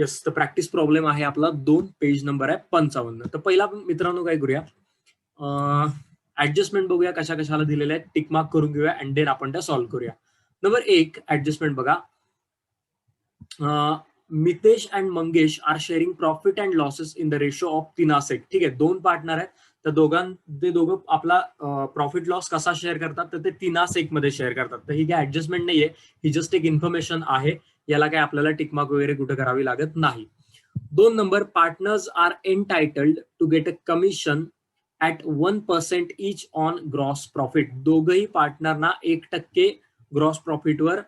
Yes, तर practice problem आहे आपला 2, पेज नंबर आहे 55. तर पहिला मित्रांनो काय करूया, ऍडजस्टमेंट बघूया कशा कशाला दिलेल्या आहेत, टिक मार्क करून घेऊया अँड देन आपण त्या सॉल्व्ह करूया. नंबर 1 ऍडजस्टमेंट बघा, Mitesh and Mangesh are sharing profit and losses in the ratio of 3:1. ठीक आहे, 2 पार्टनर आहेत, तर ते दोघं आपला प्रॉफिट लॉस कसा शेअर करतात, तर ते 3:1 मध्ये शेअर करतात. तर ही काय ऍडजस्टमेंट नाहीये, ही जस्ट एक इन्फॉर्मेशन आहे. याला काय आपल्याला टिकमार्क वगैरे कुठे करावी लागत नाही. 2 number, partners are entitled to get a commission at 1% each on gross profit. दोघही पार्टनरना 1% ग्रॉस प्रॉफिटवर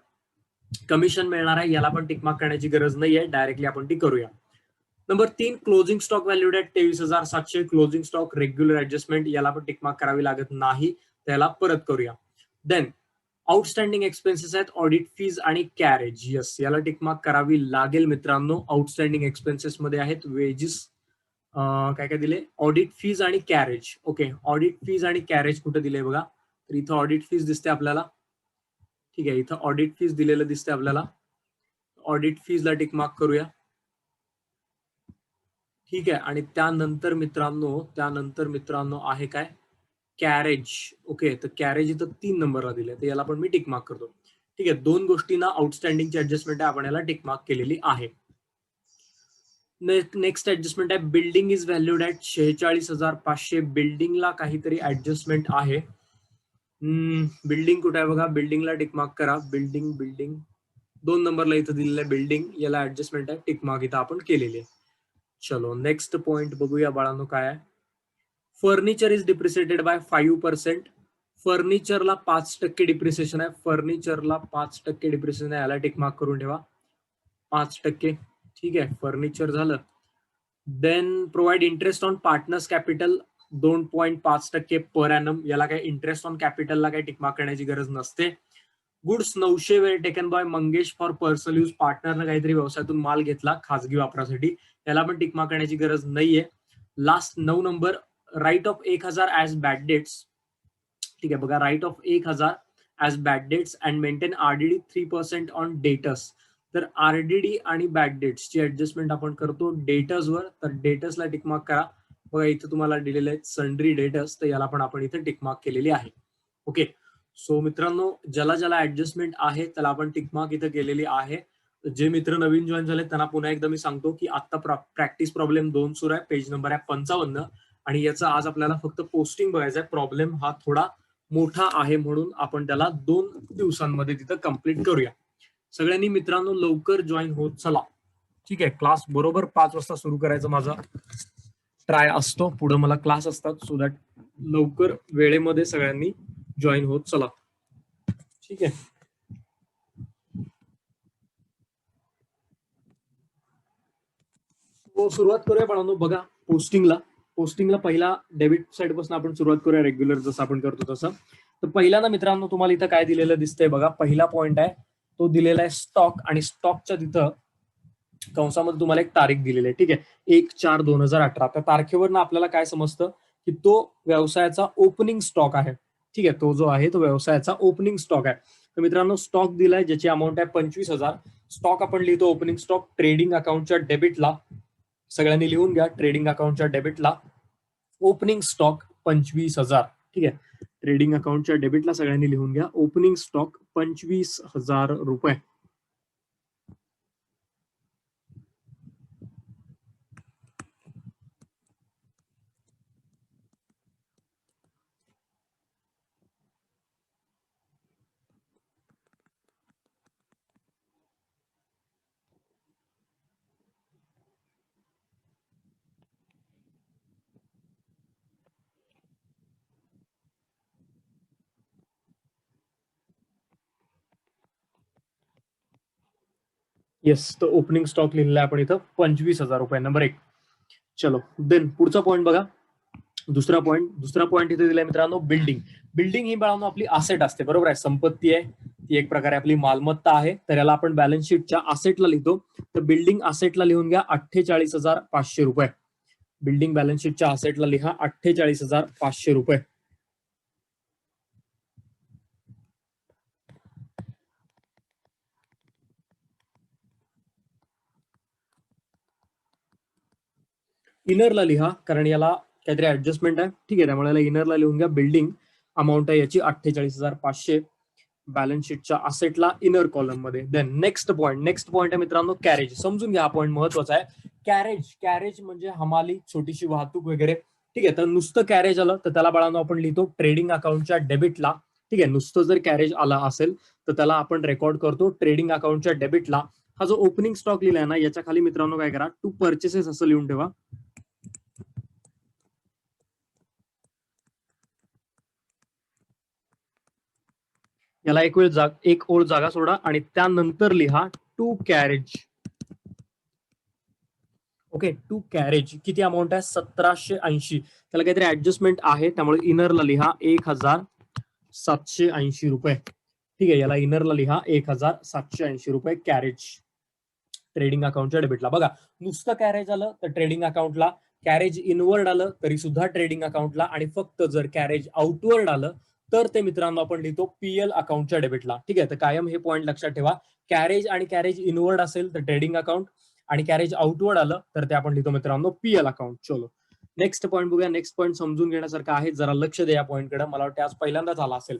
कमिशन मिळणार आहे. याला पण टिकमार्क करण्याची गरज नाहीये, डायरेक्टली आपण ती करूया. Number 3, closing stock valued at 23,700. Closing stock regular adjustment, याला पण टिकमार्क करावी लागत नाही, त्याला परत करूया. देन आउटस्टँडिंग एक्सपेन्सेस आहेत, ऑडिट फीज आणि कॅरेज. यस, याला टिकमार्क करावी लागेल मित्रांनो. आउटस्टँडिंग एक्सपेन्सेस मध्ये आहेत वेजेस, काय काय दिले, ऑडिट फीज आणि कॅरेज. ओके, ऑडिट फीज आणि कॅरेज कुठे दिले बघा, तर इथं ऑडिट फीज दिसते आपल्याला. ठीक आहे, इथं ऑडिट फीज दिलेलं दिसते आपल्याला. ऑडिट फीजला टिकमार्क करूया. ठीक आहे, आणि त्यानंतर मित्रांनो आहे काय, कॅरेज. ओके, तर कॅरेज इथं 3 नंबरला दिले, तर याला पण मी टिक मार्क करतो. ठीक आहे, 2 गोष्टींना आउटस्टँडिंगची ऍडजस्टमेंट आहे, आपण याला टिक मार्क केलेली आहे. नेक्स्ट ऍडजस्टमेंट आहे, बिल्डिंग इज व्हॅल्यूड ॲट 46,500. बिल्डिंगला काहीतरी ऍडजस्टमेंट आहे. बिल्डिंग कुठे आहे बघा, बिल्डिंगला टिक मार्क करा. बिल्डिंग 2 नंबरला इथं दिलेलं आहे बिल्डिंग, याला ऍडजस्टमेंट आहे, टिक मार्क इथं आपण केलेली आहे. चलो नेक्स्ट पॉइंट बघूया बाळांनो काय आहे. Furniture is depreciated by 5%. फर्निचरला 5% डिप्रिसिएशन आहे. फर्निचरला 5% डिप्रिसिएशन आहे, याला टिक मार्क करून ठेवा. 5%. ठीक आहे, फर्निचर झालं. Then provide interest on partners capital 2.5% per annum. याला काय इंटरेस्ट ऑन कॅपिटलला काही टिक मार्क करण्याची गरज नसते. गुड्स 900 वेळ taken by Mangesh for personal use. पार्टनरनं काहीतरी व्यवसायातून माल घेतला खासगी वापरासाठी, याला पण टिक मार्क करण्याची गरज नाहीये. Last 9 number, write off 1,000 as bad debts. ठीक आहे बघा, write off 1,000 as bad debts and maintain RDD 3% on debts. तर आरडीडी आणि बॅड डेट्सची ऍडजस्टमेंट आपण करतो डेटर्सवर, तर डेटर्सला टिकमार्क करा. बघा इथे तुम्हाला दिलेले आहेत सन्ड्री डेटर्स, तर याला पण आपण इथे टिकमार्क केलेली आहे. ओके, सो मित्रांनो, ज्याला ज्याला ऍडजस्टमेंट आहे त्याला आपण टिकमार्क इथं केलेली आहे. जे मित्र नवीन जॉईन झाले त्यांना पुन्हा एकदा मी सांगतो की आता प्रॅक्टिस प्रॉब्लेम 2 सुरू आहे, पेज नंबर आहे 55, आणि याचा आज आपल्याला फक्त पोस्टिंग बघायचं आहे. प्रॉब्लेम हा थोडा मोठा आहे म्हणून आपण त्याला 2 दिवसांमध्ये तिथं कम्प्लीट करूया. सगळ्यांनी मित्रांनो लवकर जॉईन होत चला. ठीक आहे, क्लास बरोबर 5 वाजता सुरू करायचा माझा ट्राय असतो, पुढे मला क्लास असतात, सो दॅट लवकर वेळेमध्ये सगळ्यांनी जॉईन होत चला. ठीक आहे, सुरुवात करूया बाळांनो. बघा पोस्टिंगला पहिला डेबिट साइड पासून आपण सुरुवात करूया, रेग्युलर जसं आपण करतो तसं. तर पहिल्यांदा मित्रांनो तुम्हाला इथं काय दिलेलं दिसतंय बघा, पहिला पॉइंट आहे तो दिलेला आहे स्टॉक, आणि स्टॉकच्या तिथं कंसामध्ये तुम्हाला एक तारीख दिलेली आहे. ठीक आहे, 1/4/2018. त्या तारखेवर आपल्याला काय समजतं की तो व्यवसायाचा ओपनिंग स्टॉक आहे. ठीक आहे, तो जो आहे तो व्यवसायाचा ओपनिंग स्टॉक आहे. तर मित्रांनो स्टॉक दिलाय ज्याची अमाऊंट आहे 25,000. स्टॉक आपण लिहितो ओपनिंग स्टॉक ट्रेडिंग अकाउंटच्या डेबिटला. सगळ्यांनी लिहून घ्या, ट्रेडिंग अकाउंटच्या डेबिटला ओपनिंग स्टॉक 25,000. ठीक आहे, ट्रेडिंग अकाउंटच्या डेबिटला सगळ्यांनी लिहून घ्या ओपनिंग स्टॉक 25,000 रुपये. येस, तर ओपनिंग स्टॉक लिहिलेला आहे आपण इथं 25,000 रुपये, नंबर 1. चलो देन पुढचा पॉईंट बघा, दुसरा पॉईंट इथे दिलाय मित्रांनो बिल्डिंग ही बाळांनो आपली असेट असते, बरोबर आहे, संपत्ती आहे ती, एक प्रकारे आपली मालमत्ता आहे. तर याला आपण बॅलन्स शीटच्या असेटला लिहितो. तर बिल्डिंग असेटला लिहून घ्या 48,500 रुपये. बिल्डिंग बॅलन्स शीटच्या असेटला लिहा 48,500 रुपये. इनरला लिहा, कारण याला काहीतरी ऍडजस्टमेंट आहे. ठीक आहे, त्यामुळे याला इनरला लिहून घ्या. बिल्डिंग अमाऊंट आहे याची 48,500. बॅलन्स शीटच्या असेटला इनर कॉलम मध्ये. देन नेक्स्ट पॉईंट आहे मित्रांनो कॅरेज. समजून घ्या, हा पॉईंट महत्वाचा आहे. कॅरेज म्हणजे हमाली, छोटीशी वाहतूक वगैरे. ठीक आहे, तर नुसतं कॅरेज आलं तर त्याला बाळांनो आपण लिहितो ट्रेडिंग अकाउंटच्या डेबिटला. ठीक आहे, नुसतं जर कॅरेज आला असेल तर त्याला आपण रेकॉर्ड करतो ट्रेडिंग अकाउंटच्या डेबिटला. हा जो ओपनिंग स्टॉक लिहिलाय ना, याच्या खाली मित्रांनो काय करा, टू परचेसेस असं लिहून ठेवा. याला एक ओळ जागा सोडा आणि त्यानंतर लिहा to carriage. Okay, to carriage किती अमाऊंट आहे, 1780. त्याला काहीतरी ऍडजस्टमेंट आहे, त्यामुळे इनरला लिहा 1780 रुपये. ठीक आहे, याला इनरला लिहा 1780 रुपये कॅरेज ट्रेडिंग अकाउंटच्या डेबिटला. बघा, नुसतं कॅरेज आलं तर ट्रेडिंग अकाउंटला, कॅरेज इनवर्ड आलं तरी सुद्धा ट्रेडिंग अकाउंटला, आणि फक्त जर कॅरेज आउटवर्ड आलं तर ते मित्रांनो आपण लिहितो पीएल अकाउंटच्या डेबिटला. ठीक आहे, तर कायम हे पॉईंट लक्षात ठेवा. कॅरेज आणि कॅरेज इनवर्ड असेल तर ट्रेडिंग अकाउंट, आणि कॅरेज आउटवर्ड आलं तर ते आपण लिहितो मित्रांनो पीएल अकाउंट. चलो नेक्स्ट पॉईंट बघूया. नेक्स्ट पॉईंट समजून घेण्यासारखं आहे, जरा लक्ष द्या या पॉईंटकडे. मला वाटतं आज पहिल्यांदाच आला असेल.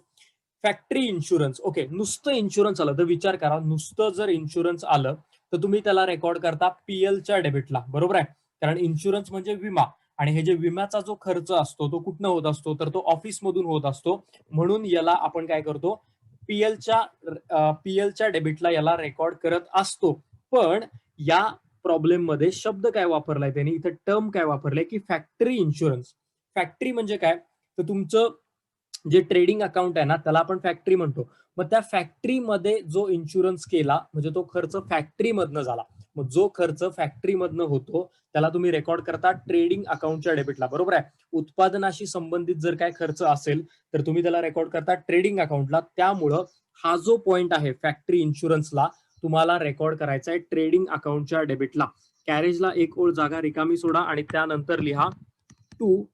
Factory insurance. ओके, नुसतं इन्शुरन्स आलं तर विचार करा, नुसतं जर इन्शुरन्स आलं तर तुम्ही त्याला रेकॉर्ड करता पीएलच्या डेबिटला. बरोबर आहे, कारण इन्शुरन्स म्हणजे विमा, आणि हे जे विम्याचा जो खर्च असतो तो कुठनं होत असतो, तर तो ऑफिस मधून होत असतो. म्हणून याला आपण काय करतो, पीएलच्या डेबिटला याला रेकॉर्ड करत असतो. पण या प्रॉब्लेम मध्ये शब्द काय वापरलाय त्यांनी, इथं टर्म काय वापरलाय की फॅक्टरी इन्शुरन्स. फॅक्टरी म्हणजे काय, तर तुमचं जे ट्रेडिंग अकाउंट आहे ना, त्याला आपण फॅक्टरी म्हणतो. मग त्या फॅक्टरीमध्ये जो इन्शुरन्स केला म्हणजे तो खर्च फॅक्टरीमधनं झाला. मग जो खर्च फॅक्टरीमधनं होतो त्याला तुम्ही रेकॉर्ड करता ट्रेडिंग अकाउंटच्या डेबिटला. बरोबर आहे, उत्पादनाशी संबंधित जर काय खर्च असेल तर तुम्ही त्याला रेकॉर्ड करता ट्रेडिंग अकाउंटला. त्यामुळं हा जो पॉइंट आहे फॅक्टरी इन्शुरन्सला, तुम्हाला रेकॉर्ड करायचा आहे ट्रेडिंग अकाउंटच्या डेबिटला. कॅरेजला एक ओळ जागा रिकामी सोडा आणि त्यानंतर लिहा to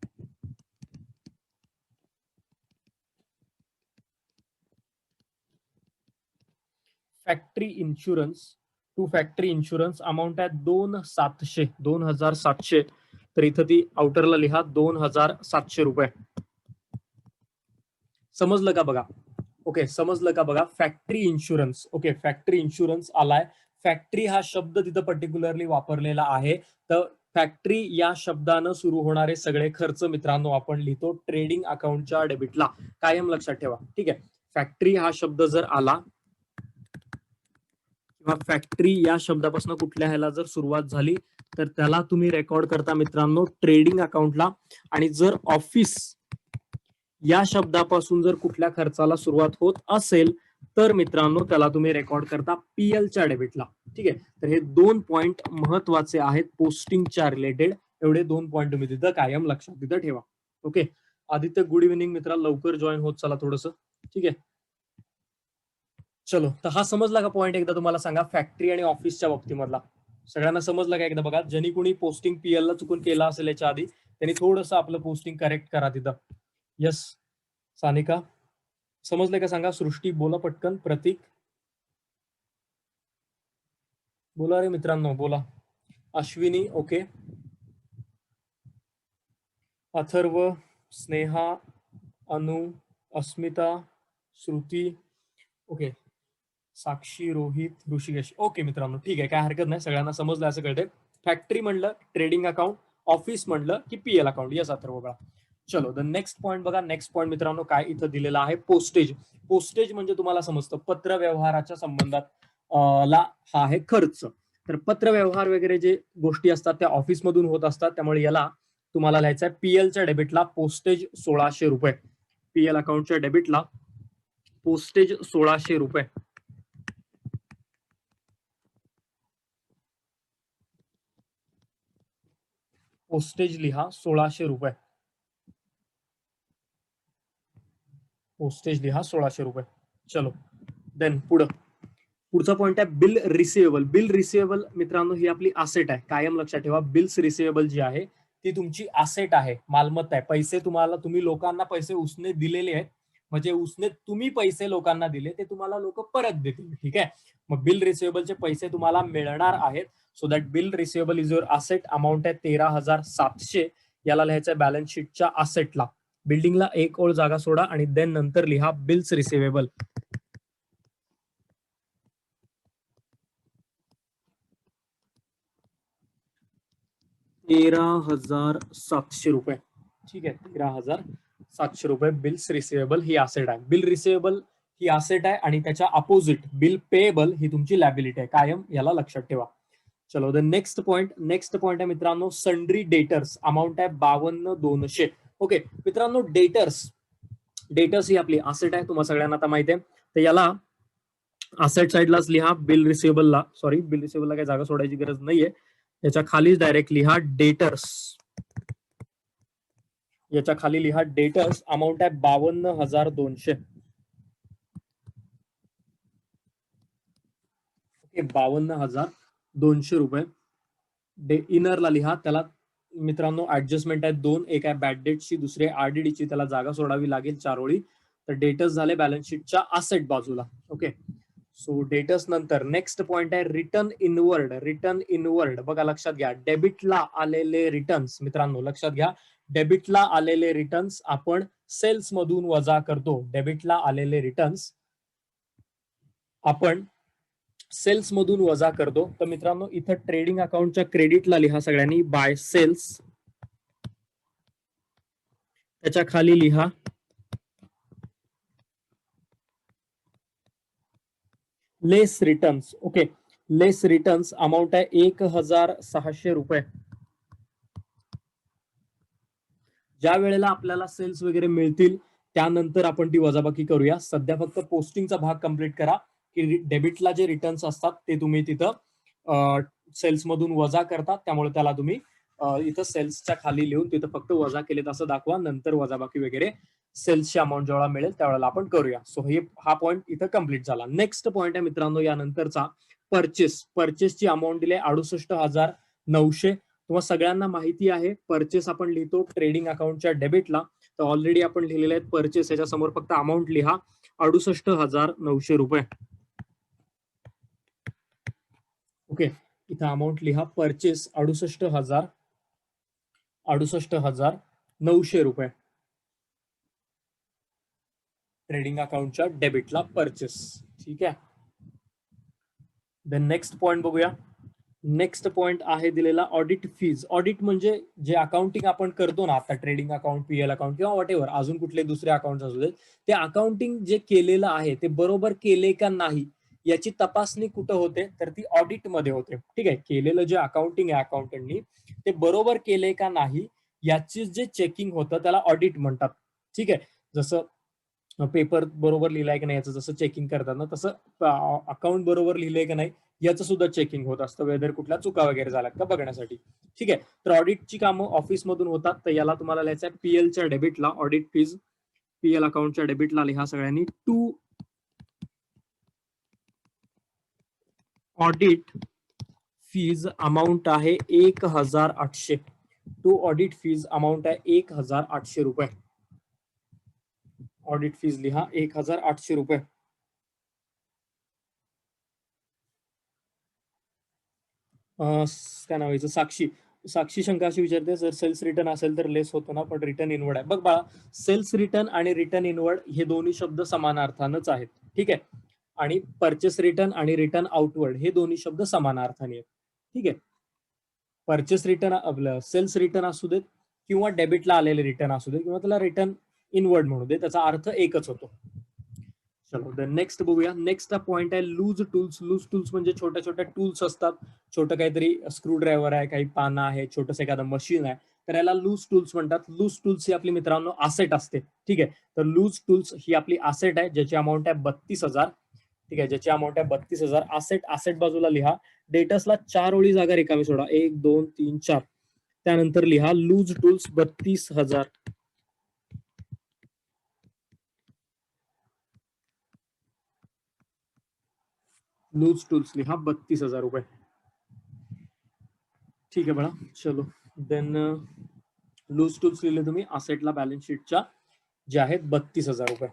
factory insurance. To factory insurance amount आहे 2700. तर इथं ती आउटरला लिहा 2700 रुपये. समजलं का बघा. ओके, समजलं का बघा. Factory insurance. Okay, factory insurance आलाय. फॅक्टरी हा शब्द तिथं पर्टिक्युलरली वापरलेला आहे. तर फॅक्टरी या शब्दानं सुरू होणारे सगळे खर्च मित्रांनो आपण लिहितो ट्रेडिंग अकाउंटच्या डेबिटला. कायम लक्षात ठेवा. ठीक आहे, फॅक्टरी हा शब्द जर आला किंवा फॅक्टरी या शब्दापासून कुठल्या ह्याला जर सुरुवात झाली तर त्याला तुम्ही रेकॉर्ड करता मित्रांनो ट्रेडिंग अकाउंटला. आणि जर ऑफिस या शब्दापासून जर कुठल्या खर्चाला सुरुवात होत असेल तर मित्रांनो त्याला तुम्ही रेकॉर्ड करता पीएलच्या डेबिटला. ठीक आहे, तर हे 2 पॉइंट महत्वाचे आहेत पोस्टिंगच्या रिलेटेड. एवढे 2 पॉइंट तुम्ही तिथं कायम लक्षात तिथं ठेवा. ओके, आदित्य गुड इव्हिनिंग मित्रा, लवकर जॉईन होत चला थोडस. ठीक आहे, चलो. तर हा समजला का पॉईंट, एकदा तुम्हाला सांगा फॅक्टरी आणि ऑफिसच्या बाबतीमधला. सगळ्यांना समजलं का एकदा बघा. ज्यांनी कोणी पोस्टिंग पीएल ला चुकून केला असेल याच्या आधी त्यांनी थोडंसं आपलं पोस्टिंग करेक्ट करा तिथं. यस सानिका, समजलंय का सांगा. सृष्टी बोला पटकन. प्रतीक बोला रे मित्रांनो, बोला. अश्विनी ओके. अथर्व, स्नेहा, अनु, अस्मिता, श्रुती ओके, साक्षी, रोहित, ऋषिकेश. ओके मित्रांनो, ठीक आहे, काय हरकत नाही. सगळ्यांना समजलं असं कळते. फॅक्टरी म्हणलं ट्रेडिंग अकाउंट, ऑफिस म्हणलं की पीएल अकाउंट. यस अथर्व बघा. चलो द नेक्स्ट पॉईंट बघा. नेक्स्ट पॉईंट मित्रांनो काय इथं दिलेला आहे, पोस्टेज. पोस्टेज म्हणजे तुम्हाला समजतं पत्र व्यवहाराच्या संबंधात ला हा आहे खर्च. तर पत्र व्यवहार वगैरे जे गोष्टी असतात त्या ऑफिस मधून होत असतात, त्यामुळे याला तुम्हाला लिहायचं आहे पीएलच्या डेबिटला पोस्टेज 1600 रुपये. पीएल अकाउंटच्या डेबिटला पोस्टेज 1600 रुपये. पोस्टेज लिहा 1600 रुपये. पोस्टेज लिहा 1600 रुपये. चलो देन पुढचा पॉईंट आहे बिल रिसिवेबल. बिल रिसिवेबल मित्रांनो ही आपली असेट आहे, कायम लक्षात ठेवा. बिल्स रिसिवेबल जी आहे ती तुमची असेट आहे, मालमत्ता आहे. पैसे तुम्ही लोकांना पैसे उसने दिलेले आहेत, म्हणजे उसने तुम्ही पैसे लोकांना दिले ते तुम्हाला लोक परत देतील. ठीक आहे, मग बिल रिसिवेबलचे पैसे तुम्हाला मिळणार आहेत. So that bill receivable is your asset. Amount आहे 13,700. याला लिहायचं बॅलन्स शीटच्या असेटला. बिल्डिंगला एक ओळ जागा सोडा आणि देन नंतर लिहा बिल्स रिसिवेबल. 13,700 रुपये. ठीक आहे, 13,700 रुपये बिल्स रिसिवेबल ही असेट आहे. बिल रिसिवेबल ही असेट आहे आणि त्याच्या अपोजिट बिल पेएबल ही तुमची लॅबिलिटी आहे. कायम याला लक्षात ठेवा. चलो द नेक्स्ट पॉइंट आहे मित्रांनो सन्ड्री डेटर्स. अमाऊंट आहे 52,200. ओके मित्रांनो, डेटर्स ही आपली असेट आहे, तुम्हाला सगळ्यांना आता माहिती आहे. तर याला असेट साइडलाच लिहा. बिल रिसिवेबलला काही जागा सोडायची गरज नाहीये. याच्या खालीच डायरेक्ट लिहा डेटर्स. याच्या खाली लिहा डेटर्स. अमाऊंट आहे 52,200. ओके, 52,200 रुपये. इनरला लिहा. त्याला मित्रांनो ऍडजस्टमेंट आहे 2. एक आहे बॅड डेटची, दुसरी आरडीडीची. त्याला जागा सोडावी लागेल 4 ओळी. तर डेटर्स झाले बॅलन्स शीटच्या असेट बाजूला. ओके, सो डेटर्स नंतर नेक्स्ट पॉइंट आहे रिटर्न इनवर्ड. बघा लक्षात घ्या, डेबिटला आलेले रिटर्न्स. मित्रांनो लक्षात घ्या, डेबिटला आलेले रिटर्न्स आपण सेल्स मधून वजा करतो. डेबिटला आलेले रिटर्न्स आपण सेल्स मधून वजा करतो. तर मित्रांनो इथं ट्रेडिंग अकाउंटच्या क्रेडिटला लिहा सगळ्यांनी बाय सेल्स. त्याच्या खाली लिहा लेस रिटर्न्स. ओके, लेस रिटर्न्स. अमाऊंट आहे 1,600 रुपये. ज्या वेळेला आपल्याला सेल्स वगैरे मिळतील त्यानंतर आपण ती वजाबाकी करूया. सध्या फक्त पोस्टिंगचा भाग कंप्लीट करा, की डेबिटला जे रिटर्न्स असतात ते तुम्ही तिथं सेल्स मधून वजा करतात. त्यामुळे त्याला तुम्ही इथं सेल्सच्या खाली लिहून तिथं फक्त वजा केलेत असं दाखवा. नंतर वजाबाकी वगैरे सेल्सची अमाऊंट जेव्हा मिळेल त्यावेळेला आपण करूया. सो हा पॉईंट इथं कंप्लीट झाला. नेक्स्ट पॉईंट आहे मित्रांनो यानंतरचा परचेसची अमाऊंट दिली 68,900. तुम्हाला सगळ्यांना माहिती आहे परचेस आपण लिहितो ट्रेडिंग अकाउंटच्या डेबिटला. तर ऑलरेडी आपण लिहिलेले आहेत परचेस. याच्या समोर फक्त अमाऊंट लिहा 68,900 रुपये. ओके, इथं अमाऊंट लिहा परचेस 68,900 रुपये. ट्रेडिंग अकाउंटच्या डेबिटला परचेस. ठीक आहे, देन नेक्स्ट पॉइंट बघूया. नेक्स्ट पॉइंट आहे दिलेला ऑडिट फीज. ऑडिट म्हणजे जे अकाउंटिंग आपण करतो ना आता ट्रेडिंग अकाउंट, पीएल अकाउंट किंवा वॉट एव्हर अजून कुठले दुसरे अकाउंट असू देत, ते अकाउंटिंग जे केलेलं आहे ते बरोबर केले का नाही याची तपासणी कुठं होते, तर ती ऑडिट मध्ये होते. ठीक आहे, केलेलं जे अकाउंटिंग आहे अकाउंटंटनी ते बरोबर केले का नाही याची जे चेकिंग होतं त्याला ऑडिट म्हणतात. ठीक आहे, जसं पेपर बरोबर लिहिलाय की नाही याचं जसं चेकिंग करतात ना, तसं अकाउंट बरोबर लिहिलंय की नाही याचं सुद्धा चेकिंग होत असतं, वेदर कुठल्या चुका वगैरे झाल्यात का बघण्यासाठी. ठीक आहे, तर ऑडिटची कामं ऑफिस मधून होतात. तर याला तुम्हाला लिहायचं आहे पीएलच्या डेबिटला ऑडिट फीज. पीएल अकाउंटच्या डेबिटला लिहा सगळ्यांनी टू ऑडिट फीज. अमाऊंट आहे 1,800. टू ऑडिट फीज अमाऊंट आहे 1,800 रुपये. ऑडिट फीज लिहा 1,800 रुपये. काय नाव याचं, साक्षी शंका अशी विचारते जर सेल्स रिटर्न असेल तर लेस होतो ना, पण रिटर्न इनवर्ड आहे. बघ बाळा, सेल्स रिटर्न आणि रिटर्न इनवर्ड हे दोन्ही शब्द समानार्थानच आहेत. ठीक आहे, आणि परचेस रिटर्न आणि रिटर्न आउटवर्ड हे दोन्ही शब्द समानार्थाने आहेत. ठीक आहे, परचेस रिटर्न आपलं सेल्स रिटर्न असू देत किंवा डेबिटला आलेले रिटर्न असू देत किंवा त्याला रिटर्न इनवर्ड म्हणू दे, त्याचा अर्थ एकच होतो. चलो नेक्स्ट बघूया. नेक्स्ट पॉइंट आहे लूज टूल्स. लूज टूल्स म्हणजे छोट्या छोट्या टूल्स असतात. छोटं काहीतरी स्क्रू ड्रायव्हर आहे, काही पानं आहे, छोटस एखादं मशीन आहे, तर याला लूज टूल्स म्हणतात. लूज टूल्स ही आपली मित्रांनो असेट असते. ठीक आहे, तर लूज टूल्स ही आपली असेट आहे ज्याची अमाऊंट आहे 32,000. ठीक आहे, ज्याची अमाऊंट आहे 32,000. असेट बाजूला लिहा. डेटर्सला 4 ओळी जागा रिकामी सोडा, 1 2 3 4. त्यानंतर लिहा लूज टूल्स 32,000. लूज टूल्स लिहा 32,000 रुपये. ठीक आहे बघा, चलो देन लूज टूल्स लिहिले तुम्ही असेटला बॅलन्स शीटच्या जे आहेत 32,000 रुपये.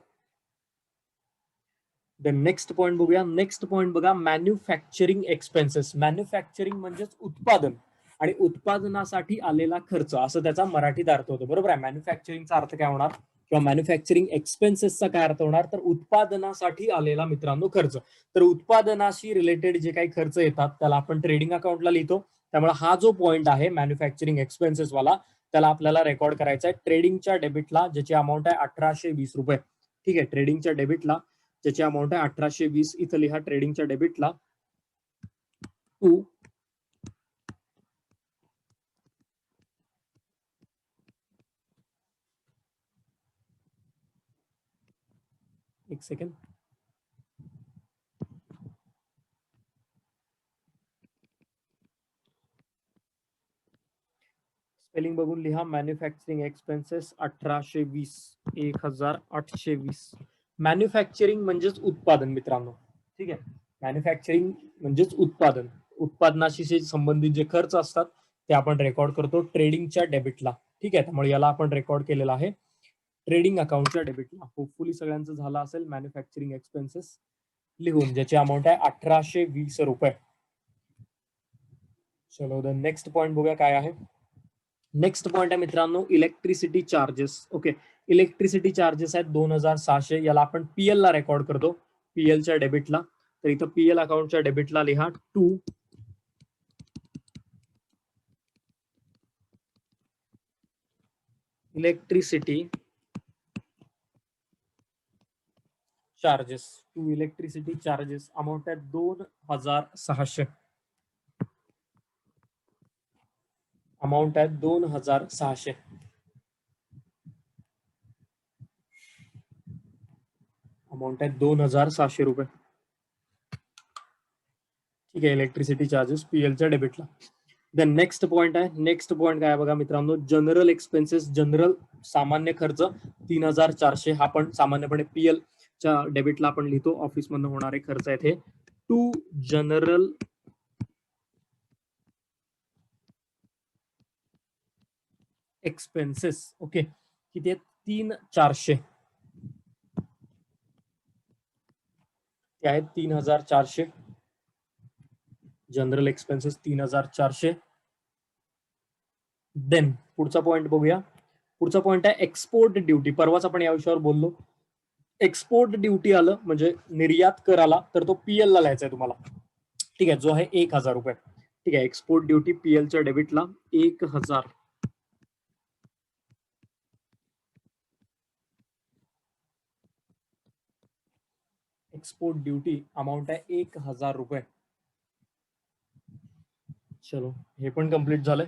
द नेक्स्ट पॉईंट बघूया. नेक्स्ट पॉईंट बघा, मॅन्युफॅक्चरिंग एक्सपेन्सेस. मॅन्युफॅक्चरिंग म्हणजेच उत्पादन आणि उत्पादनासाठी आलेला खर्च, असं त्याचा मराठीत अर्थ होतो. बरोबर आहे. मॅन्युफॅक्चरिंगचा अर्थ काय होणार किंवा मॅन्युफॅक्चरिंग एक्सपेन्सेसचा काय अर्थ होणार, तर उत्पादनासाठी आलेला मित्रांनो खर्च. तर उत्पादनाशी रिलेटेड जे काही खर्च येतात त्याला आपण ट्रेडिंग अकाउंटला लिहितो. त्यामुळे हा जो पॉईंट आहे मॅन्युफॅक्चरिंग एक्सपेन्सेस वाला, त्याला आपल्याला रेकॉर्ड करायचा आहे ट्रेडिंगच्या डेबिटला, ज्याची अमाऊंट आहे 1820 रुपये. ठीक आहे. ट्रेडिंगच्या डेबिटला ज्याची अमाऊंट आहे 1820, इथं लिहा ट्रेडिंगच्या डेबिटला टू एक सेकंड, स्पेलिंग बघून लिहा. Manufacturing expenses 1820, 1820. मॅन्युफॅक्चरिंग म्हणजेच उत्पादन मित्रांनो. ठीक आहे. मॅन्युफॅक्चरिंग म्हणजेच उत्पादन. उत्पादनाशी संबंधित जे खर्च असतात ते आपण रेकॉर्ड करतो ट्रेडिंगच्या डेबिटला. ठीक आहे. त्यामुळे याला आपण रेकॉर्ड केलेला आहे ट्रेडिंग अकाउंटच्या डेबिटला. होपफुली सगळ्यांचं झालं असेल मॅन्युफॅक्चरिंग एक्सपेन्सेस लिहून, ज्याची अमाऊंट आहे 1820 रुपये. चलो द नेक्स्ट पॉईंट बघूया काय आहे. नेक्स्ट पॉईंट आहे मित्रांनो, electricity charges. Okay. Electricity charges आहेत 2600. याला आपण पीएल ला रेकॉर्ड करतो, पीएलच्या डेबिटला. तर इथं पीएल अकाउंटच्या डेबिटला लिहा to electricity charges. To electricity charges amount आहे 2600. अमाऊंट आहे 2600. अमाऊंट आहे 2600 रुपये. ठीक आहे. इलेक्ट्रिसिटी चार्जेस पीएलच्या डेबिटला. देन नेक्स्ट पॉईंट आहे. नेक्स्ट पॉईंट काय बघा मित्रांनो, जनरल एक्सपेन्सेस. जनरल सामान्य खर्च 3400. हा पण सामान्यपणे पीएल च्या डेबिटला आपण लिहितो. ऑफिस मधून होणारे खर्च आहेत हे. To general expenses. ओके. किती आहेत, 3400. ते आहेत 3400. General expenses 3400. देन पुढचा पॉईंट बघूया. पुढचा पॉईंट आहे एक्सपोर्ट ड्युटी. परवाच आपण या विषयावर बोललो. एक्सपोर्ट ड्युटी आलं म्हणजे निर्यात कर आला, तर तो पीएल ला लिहायचा आहे तुम्हाला. ठीक आहे. जो आहे 1000 रुपये. ठीक आहे. एक्सपोर्ट ड्युटी पीएलच्या डेबिटला 1000. एक्सपोर्ट ड्युटी अमाऊंट आहे 1000 रुपये. चलो हे पण कम्प्लीट झालंय.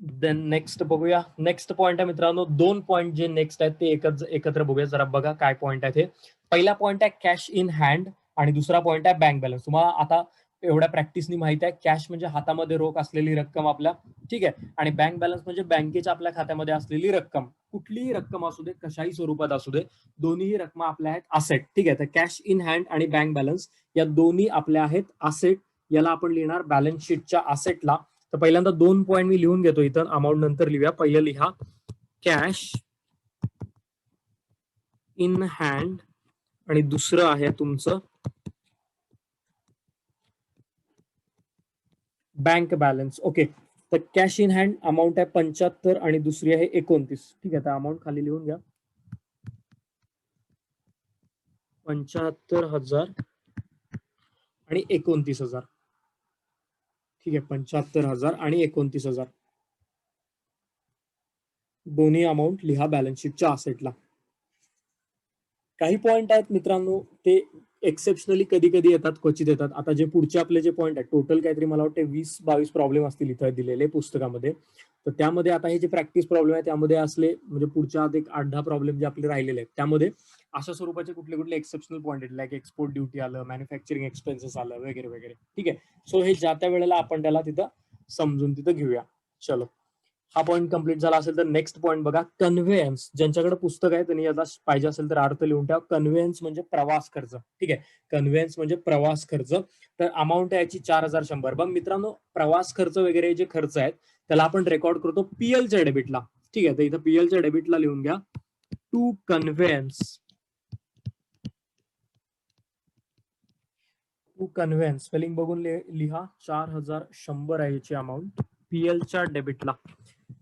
देन नेक्स्ट बघूया. नेक्स्ट पॉईंट आहे मित्रांनो, दोन पॉईंट जे नेक्स्ट आहेत ते एकत्र बघूया. जरा बघा काय पॉईंट आहे ते. पहिला पॉईंट आहे कॅश इन हँड आणि दुसरा पॉईंट आहे बँक बॅलन्स. तुम्हाला आता एवढ्या प्रॅक्टिसनी माहिती आहे, कॅश म्हणजे हातामध्ये रोख असलेली रक्कम आपल्या. ठीक आहे. आणि बँक बॅलन्स म्हणजे बँकेच्या आपल्या खात्यामध्ये असलेली रक्कम. कुठलीही रक्कम असू दे, कशाही स्वरूपात असू दे, दोन्ही रक्कम आपल्या आहेत असेट. ठीक आहे. तर कॅश इन हँड आणि बँक बॅलन्स या दोन्ही आपल्या आहेत असेट. याला आपण लिहिणार बॅलन्स शीटच्या असेटला. तर पहिल्यांदा दोन पॉईंट मी लिहून घेतो इथं, अमाऊंट नंतर लिहूया. पहिलं लिहा कॅश इन हँड आणि दुसरं आहे तुमचं बँक बॅलन्स. ओके. तर कॅश इन हँड अमाऊंट आहे 75 आणि दुसरी आहे 29. ठीक आहे. तर अमाऊंट खाली लिहून घ्या, 75,000 आणि 29,000. ठीक आहे. 75,000 आणि 29,000 दोन्ही अमाऊंट लिहा बॅलन्स शीटच्या असेटला. काही पॉईंट आहेत मित्रांनो ते एक्सेप्शनली कधी कधी येतात, क्वचित येतात. आता जे पुढचे आपले जे पॉईंट आहेत, टोटल काहीतरी मला वाटते 20-22 प्रॉब्लेम असतील इथं दिलेले पुस्तकामध्ये. तर त्यामध्ये आता हे जे प्रॅक्टिस प्रॉब्लेम आहे त्यामध्ये असले म्हणजे पुढच्या एक 8-10 प्रॉब्लेम जे आपले राहिलेले आहेत त्यामध्ये अशा स्वरूपाचे कुठले कुठले एक्सेप्शनल पॉईंट आहेत, लाईक एक्सपोर्ट ड्युटी आलं, मॅन्युफॅक्चरिंग एक्सपेन्सेस आलं वगैरे वगैरे. ठीक आहे. सो हे ज्या त्या वेळेला आपण त्याला तिथं समजून तिथं घेऊया. चलो हा पॉईंट कंप्लीट झाला असेल तर नेक्स्ट पॉईंट बघा, कन्व्हेयन्स. ज्यांच्याकडे पुस्तक आहे त्यांनी याचा पाहिजे असेल तर अर्थ लिहून ठेवा. कन्व्हेयन्स म्हणजे प्रवास खर्च. ठीक आहे. कन्व्हेयन्स म्हणजे प्रवास खर्च. तर अमाऊंट आहे याची 4100. बघ मित्रांनो, प्रवास खर्च वगैरे जे खर्च आहेत त्याला आपण रेकॉर्ड करतो पीएलच्या डेबिटला. ठीक आहे. तर इथं पीएलच्या डेबिटला लिहून घ्या to conveyance to conveyance spelling बघून लिहा. 4100 आहे याची अमाऊंट पीएलच्या डेबिटला.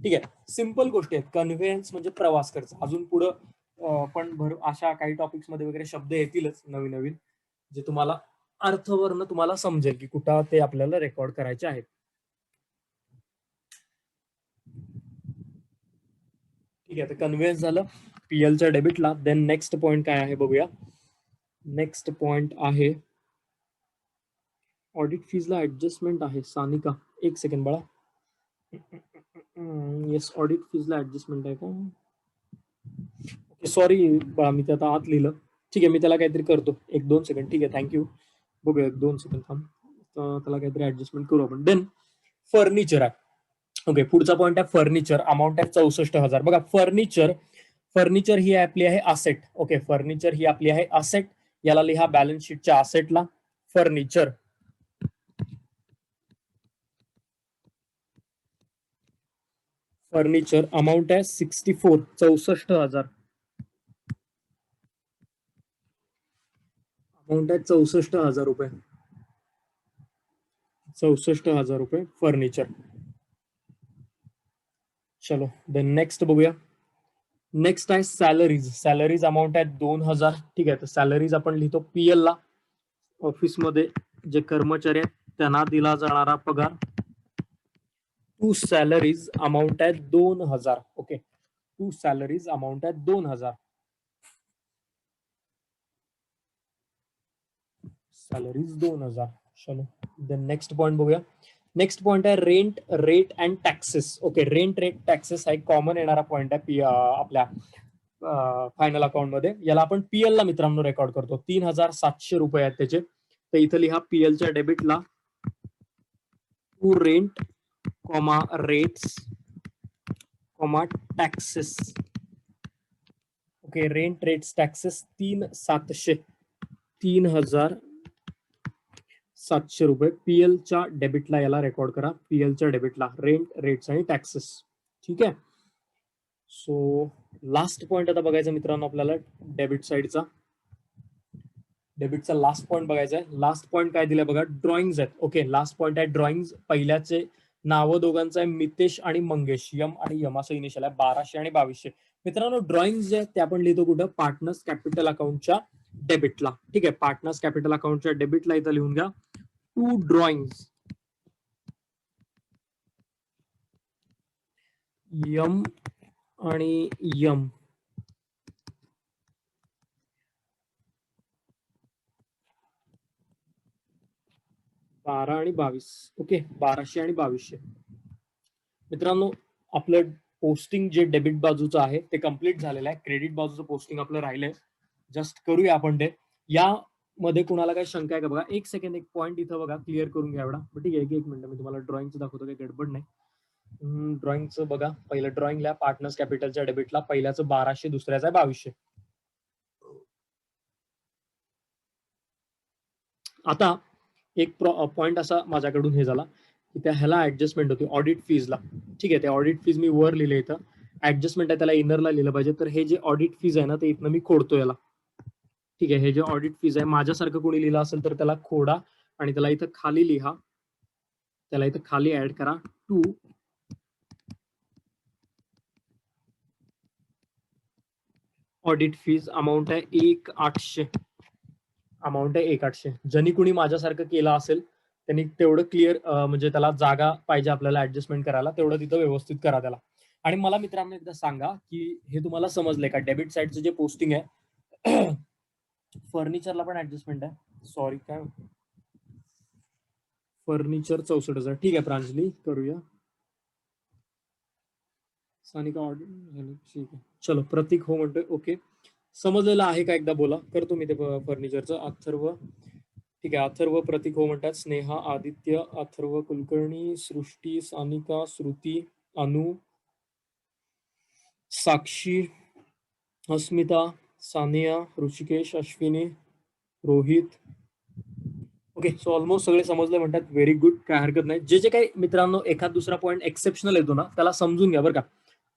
ठीक आहे, सिंपल गोष्टी आहेत. कन्व्हेन्स म्हणजे प्रवास खर्च. अजून पुढं पण अशा काही टॉपिक्स मध्ये वगैरे शब्द येतीलच नवीन नवीन, जे तुम्हाला अर्थवर्ण तुम्हाला समजेल की कुठं ते आपल्याला रेकॉर्ड करायचे आहेत. ठीक आहे, तर कन्व्हेन्स झालं पीएलच्या डेबिटला. देन नेक्स्ट पॉइंट काय आहे बघूया. नेक्स्ट पॉइंट आहे ऑडिट फीजला ऍडजस्टमेंट आहे. सानिका एक सेकंड बाळा. येस, ऑडिट फीजला ऍडजस्टमेंट आहे का? ओके, सॉरी बाळा, मी त्यात आत लिहिलं. ठीक आहे, मी त्याला काहीतरी करतो. 1-2 सेकंड. ठीक आहे, थँक्यू. बघूया 1-2 सेकंड थांब. त्याला काहीतरी ऍडजस्टमेंट करू आपण. देन फर्निचर आहे. ओके, पुढचा पॉइंट आहे फर्निचर. अमाऊंट आहे 64,000. बघा, फर्निचर ही आपली आहे असेट. ओके, फर्निचर ही आपली आहे असेट. याला लिहा बॅलन्स शीटच्या असेटला फर्निचर. फर्निचर अमाऊंट आहे 64,000. अमाऊंट आहे 64,000 रुपये. 64,000 रुपये फर्निचर. चलो देन नेक्स्ट बघूया. नेक्स्ट आहे सॅलरीज. सॅलरीज अमाऊंट आहे 2,000. ठीक आहे, तर सॅलरीज आपण लिहितो पीएल ला. ऑफिस मध्ये जे कर्मचारी आहेत त्यांना दिला जाणारा पगार. टू सॅलरीज अमाऊंट आहे 2,000. ओके, टू सॅलरीज अमाऊंट आहे 2,000. सॅलरीज 2,000. चलो देन नेक्स्ट पॉइंट बघूया. नेक्स्ट पॉइंट आहे rent rate and taxes. Okay, rent rate taxes हा एक कॉमन येणारा पॉइंट आहे आपल्या फायनल अकाउंट मध्ये. याला आपण पीएल ला मित्रांनो रेकॉर्ड करतो. 3,700 रुपये आहेत त्याचे. तर इथं लिहा पीएलच्या डेबिटला to rent comma rates comma taxes. Okay, rent rates taxes 3,700. 3,700 रुपये पीएलच्या डेबिटला याला रेकॉर्ड करा. पीएलच्या डेबिटला रेंट रेट्स आणि टॅक्सेस. ठीक आहे, सो लास्ट पॉइंट आता बघायचा मित्रांनो आपल्याला डेबिट साइडचा. डेबिटचा लास्ट पॉइंट बघायचा आहे. लास्ट पॉइंट काय दिलाय बघा, ड्रॉइंग्स आहेत. ओके, लास्ट पॉइंट आहे ड्रॉइंग्स. पहिल्याचे नाव दोघांचं आहे मितेश आणि मंगेश. यम आणि यम असं इनिशियल आहे. 1,200 आणि 2,200. मित्रांनो ड्रॉइंग्स जे आहेत ते आपण लिहितो कुठं, पार्टनर्स कॅपिटल अकाउंटच्या डेबिटला. ठीक आहे, पार्टनर्स कॅपिटल अकाउंटच्या डेबिटला इथं लिहून घ्या टू ड्रॉइंग्स. यम आणि यम. बारा आणि 22. ओके, 1,200 आणि 2,200. मित्रांनो आपलं पोस्टिंग जे डेबिट बाजूचं आहे ते कम्प्लीट झालेलं आहे. क्रेडिट बाजूचं पोस्टिंग आपलं राहिलंय. जस्ट करूया आपण ते. यामध्ये कुणाला काही शंका आहे का बघा. एक सेकंड, एक पॉईंट इथं बघा क्लिअर करून घ्या एवढा. ठीक आहे, एक मिनिट मी तुम्हाला ड्रॉइंगचं दाखवतो, काही गडबड नाही. ड्रॉइंगचं बघा. पहिलं ड्रॉइंगला पार्टनर्स कॅपिटलच्या डेबिटला पहिल्याचं 1,200, दुसऱ्याचं आहे 2,200. आता एक पॉइंट असा माझ्याकडून हे झाला की त्या ह्याला ऍडजस्टमेंट होती ऑडिट फीजला. ठीक आहे, ते ऑडिट फीज मी वर लिहिले इथं. ऍडजस्टमेंट आहे त्याला इनरला लिहिलं पाहिजे. तर हे जे ऑडिट फीज आहे ना ते इथनं मी खोडतो याला. ठीक आहे, हे जे ऑडिट फीज आहे माझ्यासारखं कोणी लिहिलं असेल तर त्याला खोडा आणि त्याला इथं खाली लिहा. त्याला इथं खाली ऍड करा टू ऑडिट फीज. अमाऊंट आहे 1,800. अमाऊंट आहे 1,800. ज्यांनी कुणी माझ्यासारखं केलं असेल त्यांनी तेवढं क्लिअर, म्हणजे त्याला जागा पाहिजे आपल्याला ऍडजस्टमेंट करायला, तेवढं तिथं व्यवस्थित करा त्याला. आणि मला मित्रांनो एकदा सांगा की हे तुम्हाला समजलंय का, डेबिट साइडचं जे पोस्टिंग आहे फर्निचरला पण ऍडजस्टमेंट आहे. सॉरी, काय फर्निचर 64,000. ठीक आहे प्रांजली, करूया. सानिका ऑर्डर. ठीक आहे, चलो प्रतीक हो म्हणतोय. ओके, समजलेलं आहे का, एकदा बोला. करतो मी ते फर्निचरचं. अथर्व. ठीक आहे, अथर्व प्रतीक हो म्हणतात. स्नेहा, आदित्य, अथर्व कुलकर्णी, सृष्टी, Sanika, Shruti, Anu, Sakshi, Asmita, Saniya, Hrishikesh, Ashwini, Rohit. Okay, so almost सगळे समजले म्हणतात. व्हेरी गुड, काय हरकत नाही. जे जे काही मित्रांनो एखाद दुसरा पॉईंट एक्सेप्शनल येतो ना त्याला समजून घ्या बरं का.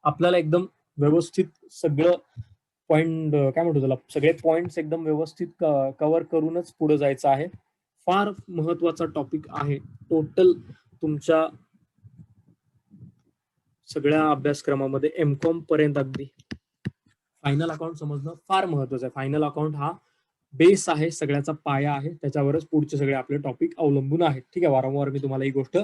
आपल्याला एकदम व्यवस्थित सगळं पॉईंट काय म्हणतो त्याला, सगळे पॉइंट्स एकदम व्यवस्थित कव्हर करूनच पुढे जायचं आहे. फार महत्वाचा टॉपिक आहे टोटल तुमच्या सगळ्या अभ्यासक्रमामध्ये एमकॉम पर्यंत अगदी फायनल अकाउंट समजणं फार महत्वाचं आहे. फायनल अकाउंट हा बेस आहे, सगळ्याचा पाया आहे, त्याच्यावरच पुढचे सगळे आपले टॉपिक अवलंबून आहेत. ठीक आहे, वारंवार मी तुम्हाला ही गोष्ट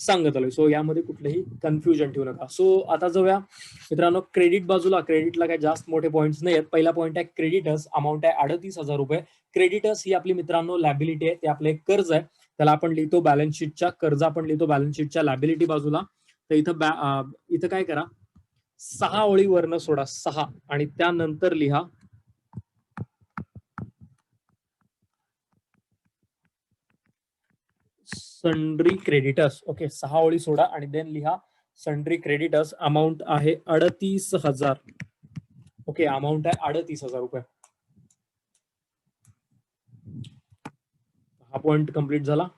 सांगत आलोय. सो यामध्ये कुठलेही कन्फ्युजन ठेवू नका. सो आता जाऊया मित्रांनो क्रेडिट बाजूला. क्रेडिटला काही जास्त मोठे पॉईंट्स नाही आहेत. पहिला पॉईंट आहे क्रेडिटर्स, अमाऊंट आहे 38,000 रुपये. क्रेडिटर्स ही आपली मित्रांनो लॅबिलिटी आहे, ते आपलं एक कर्ज आहे, त्याला आपण लिहितो बॅलन्स शीटच्या, कर्ज आपण लिहितो बॅलन्स शीटच्या लॅबिलिटी बाजूला. तर इथं काय करा, 6 ओळीवरनं सोडा 6 आणि त्यानंतर लिहा सन्ड्री क्रेडिटर्स. ओके, 6 ओळी सोडा आणि देन लिहा सन्ड्री क्रेडिटर्स. अमाऊंट आहे 38,000. ओके, अमाऊंट आहे 38,000 रुपये. हा पॉइंट कंप्लीट झाला.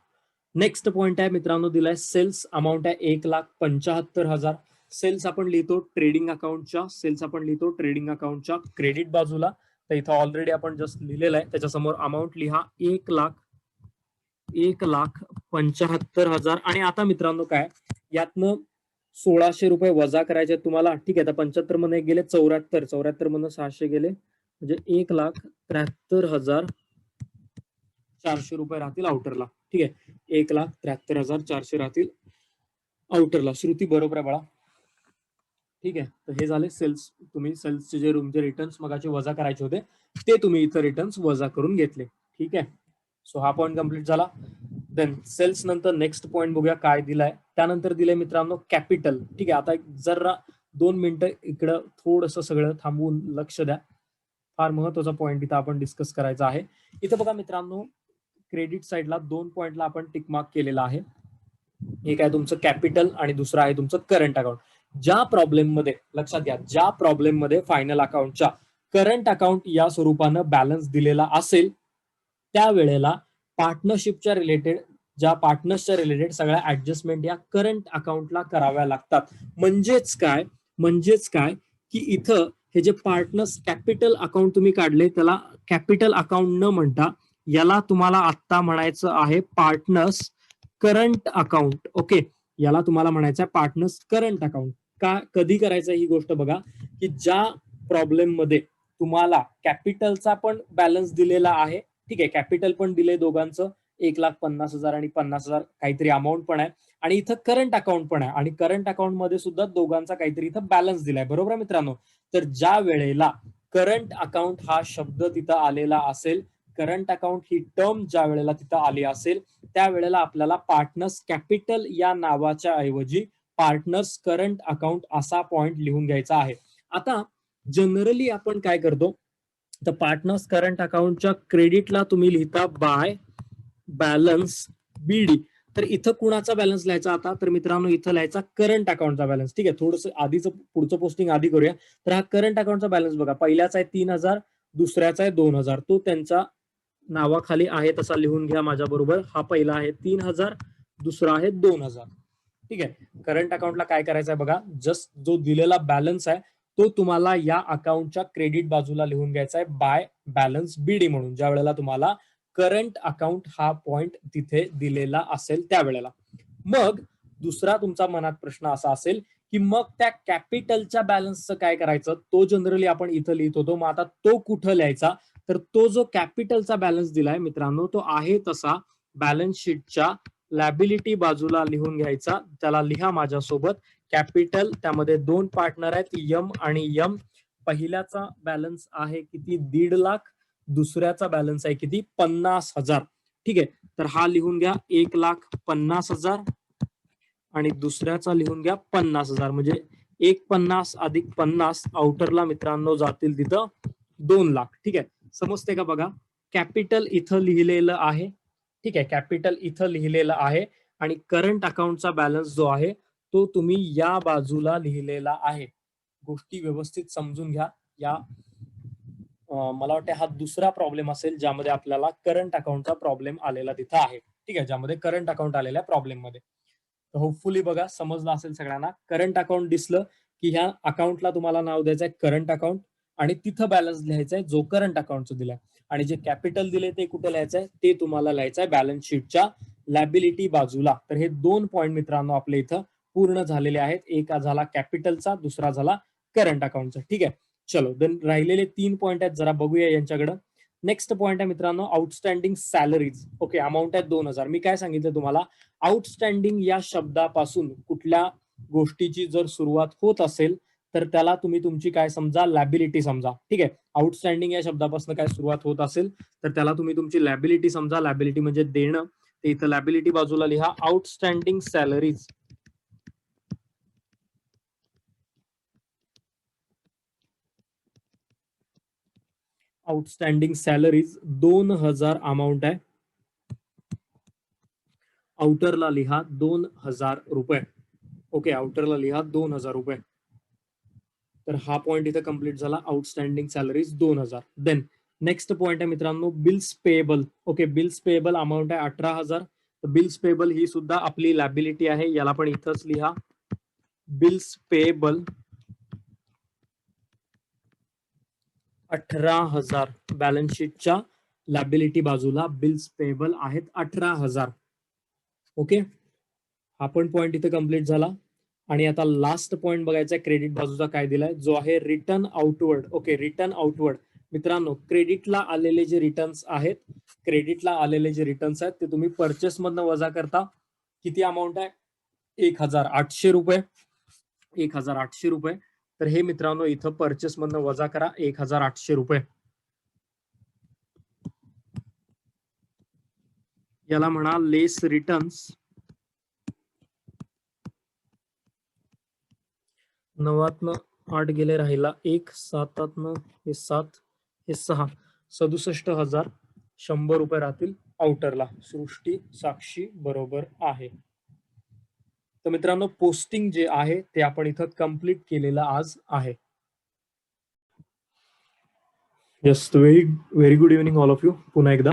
नेक्स्ट पॉइंट आहे मित्रांनो दिलाय सेल्स, अमाऊंट आहे 1,75,000. सेल्स आपण लिहितो ट्रेडिंग अकाउंटच्या, सेल्स आपण लिहितो ट्रेडिंग अकाउंटच्या क्रेडिट बाजूला. तर इथं ऑलरेडी आपण जस्ट लिहिलेलं आहे, त्याच्यासमोर अमाऊंट लिहा 1,75,000. आणि आता मित्रांनो काय, यातनं 1,600 रुपये वजा करायचे तुम्हाला. ठीक आहे, तर 75 मध्ये गेले 74, 74 मधून 600 गेले म्हणजे 1,73,400 रुपये राहतील आउटरला. ठीक आहे, 1,73,400 राहतील आउटरला. श्रुती बरोबर आहे बाळा. ठीक आहे, तर हे झाले सेल्स. तुम्ही सेल्सचे जे रूमचे रिटर्न्स मगाचे वजा करायचे होते ते तुम्ही इथं रिटर्न्स वजा करून घेतले. ठीक आहे, सो हा पॉईंट कंप्लीट झाला. देन सेल्स नंतर नेक्स्ट पॉईंट बघूया काय दिलाय. त्यानंतर दिलंय मित्रांनो कॅपिटल. ठीक आहे, आता जरा 2 मिनिटं इकडं थोडंसं सगळं थांबवून लक्ष द्या, फार महत्वाचा पॉईंट इथं आपण डिस्कस करायचा आहे. इथं बघा मित्रांनो क्रेडिट साईडला 2 पॉईंटला आपण टिक मार्क केलेला आहे. एक आहे तुमचं कॅपिटल आणि दुसरं आहे तुमचं करंट अकाउंट. ज्या प्रॉब्लेम मध्ये लक्षात घ्या, ज्या प्रॉब्लेम मध्ये फायनल अकाउंटच्या करंट अकाउंट या स्वरूपानं बॅलन्स दिलेला असेल त्यावेळेला पार्टनरशिपच्या रिलेटेड, ज्या पार्टनर्सच्या रिलेटेड सगळ्या ऍडजस्टमेंट या करंट अकाउंटला कराव्या लागतात. म्हणजेच काय की इथं हे जे पार्टनर्स कॅपिटल अकाउंट तुम्ही काढले त्याला कॅपिटल अकाउंट न म्हणता याला तुम्हाला आता म्हणायचं आहे पार्टनर्स करंट अकाउंट. ओके, याला तुम्हाला म्हणायचं आहे पार्टनर्स करंट अकाउंट. का कधी करायचं ही गोष्ट बघा, की ज्या प्रॉब्लेम मध्ये तुम्हाला कॅपिटलचा पण बॅलन्स दिलेला आहे, ठीक आहे, कॅपिटल पण दिले दोघांचं 1,50,000 आणि 50,000 काहीतरी अमाऊंट पण आहे, आणि इथं करंट अकाउंट पण आहे, आणि करंट अकाउंट मध्ये सुद्धा दोघांचा काहीतरी इथं बॅलन्स दिलाय. बरोबर आहे मित्रांनो. तर ज्या वेळेला करंट अकाउंट हा शब्द तिथं आलेला असेल, करंट अकाउंट ही टर्म ज्या वेळेला तिथं आली असेल त्यावेळेला आपल्याला पार्टनर्स कॅपिटल या नावाच्या ऐवजी पार्टनर्स करंट अकाउंट असा पॉइंट लिहून घ्यायचा आहे. आता जनरली आपण काय करतो, तर पार्टनर्स करंट अकाउंटच्या क्रेडिटला तुम्ही लिहिता बाय बॅलन्स बीडी. तर इथं कुणाचा बॅलन्स लिहायचा आता, तर मित्रांनो इथं लिहायचा करंट अकाउंटचा बॅलन्स. ठीक आहे, थोडंसं आधीचं पुढचं पोस्टिंग आधी करूया. तर हा करंट अकाउंटचा बॅलन्स बघा, पहिल्याचा आहे 3,000, दुसऱ्याचा आहे 2,000. तो त्यांच्या नावाखाली आहे तसा लिहून घ्या माझ्या बरोबर. हा पहिला आहे 3,000, दुसरा आहे 2,000. ठीक आहे, करंट अकाउंटला काय करायचं आहे बघा, जस्ट जो दिलेला बॅलन्स आहे तो तुम्हाला या अकाउंटच्या क्रेडिट बाजूला लिहून घ्यायचा आहे बाय बॅलन्स बीडी म्हणून, ज्या वेळेला तुम्हाला करंट अकाउंट हा पॉइंट तिथे दिलेला असेल त्यावेळेला. मग दुसरा तुमचा मनात प्रश्न असा असेल की मग त्या कॅपिटलच्या बॅलन्सचं काय करायचं, तो जनरली आपण इथं लिहित होतो, मग आता तो कुठं लिहायचा, तर तो जो कॅपिटलचा बॅलन्स दिलाय मित्रांनो तो आहे तसा बॅलन्स शीटच्या लॅबिलिटी बाजूला लिहून घ्यायचा. त्याला लिहा माझ्यासोबत कॅपिटल, त्यामध्ये 2 पार्टनर आहेत यम आणि यम. पहिल्याचा बॅलन्स आहे किती 1.5 लाख, दुसऱ्याचा बॅलन्स आहे किती 50,000. ठीक आहे, तर हा लिहून घ्या 1,50,000 आणि दुसऱ्याचा लिहून घ्या 50,000, म्हणजे 1,50 अधिक 50 आउटरला मित्रांनो जातील तिथं 2 लाख. ठीक आहे, समजते का बघा, कॅपिटल इथं लिहिलेलं आहे. ठीक आहे, कॅपिटल इथं लिहिलेलं आहे आणि करंट अकाउंटचा बॅलन्स जो आहे तो तुम्ही या बाजूला लिहिलेला आहे. गोष्टी व्यवस्थित समजून घ्या. या मला वाटतं हा दुसरा प्रॉब्लेम असेल ज्यामध्ये आपल्याला करंट अकाउंटचा प्रॉब्लेम आलेला तिथं आहे. ठीक आहे, ज्यामध्ये करंट अकाउंट आलेल्या प्रॉब्लेम मध्ये. होपफुली बघा समजलं असेल सगळ्यांना. करंट अकाउंट दिसलं की ह्या अकाउंटला तुम्हाला नाव द्यायचं आहे करंट अकाउंट आणि तिथं बॅलन्स लिहायचा आहे जो करंट अकाउंटचा दिलाय. आणि जे कॅपिटल दिले ते कुठे लिहायचंय, ते तुम्हाला लिहायचंय बॅलन्स शीटच्या लॅबिलिटी बाजूला. तर हे 2 पॉईंट मित्रांनो आपले इथं पूर्ण झालेले आहेत. एक झाला कॅपिटलचा, दुसरा झाला करंट अकाउंटचा. ठीक आहे, चलो देन राहिलेले 3 पॉईंट आहेत, जरा बघूया यांच्याकडे. नेक्स्ट पॉईंट आहे मित्रांनो आउटस्टँडिंग सॅलरीज. ओके, अमाऊंट आहे 2000. मी काय सांगितलं तुम्हाला, आउटस्टँडिंग या शब्दापासून कुठल्या गोष्टीची जर सुरुवात होत असेल तर त्याला तुम्ही तुमची काय समजा, लॅबिलिटी समजा. ठीक आहे, आउटस्टँडिंग या शब्दापासून काय सुरुवात होत असेल तर त्याला तुम्ही तुमची लॅबिलिटी समजा. लॅबिलिटी म्हणजे देणं, ते इथं लॅबिलिटी बाजूला लिहा. Outstanding salaries, outstanding salaries 2000 amount आहे. आउटरला लिहा 2000 रुपये. ओके, आउटरला लिहा 2000 रुपये. तर हा पॉइंट इथे कंप्लीट झाला, outstanding salaries 2000. Then next point आहे मित्रांनो bills payable. Okay, bills payable amount आहे 18,000. तर बिल्स पेएबल ही सुद्धा आपली लॅबिलिटी आहे, याला पण इथंच लिहा. Bills payable 18,000. बॅलन्स शीटच्या लॅबिलिटी बाजूला बिल्स पेएबल आहेत 18,000. ओके, हा पण पॉइंट इथे कंप्लीट झाला. आणि आता लास्ट पॉइंट बघायचा क्रेडिट बाजूचा काय दिलाय, जो आहे return outward. Okay, return outward मित्रांनो, क्रेडिटला आलेले जे रिटर्न्स आहेत, क्रेडिटला आलेले जे रिटर्न्स आहेत ते तुम्ही परचेस मधनं वजा करता. किती अमाऊंट आहे, 1800 रुपये. 1800 रुपये. तर हे मित्रांनो इथं परचेस मधनं वजा करा 1800 रुपये. याला म्हणा लेस रिटर्न्स. 9 8 गेले, राहिला 1, 7 हे 7 हे 6, 67,100 रुपये राहतील आउटरला. सृष्टी साक्षी बरोबर आहे. तर मित्रांनो पोस्टिंग जे आहे ते आपण इथं कंप्लीट केलेलं आज आहे. Yes, very very good evening all of you पुन्हा एकदा.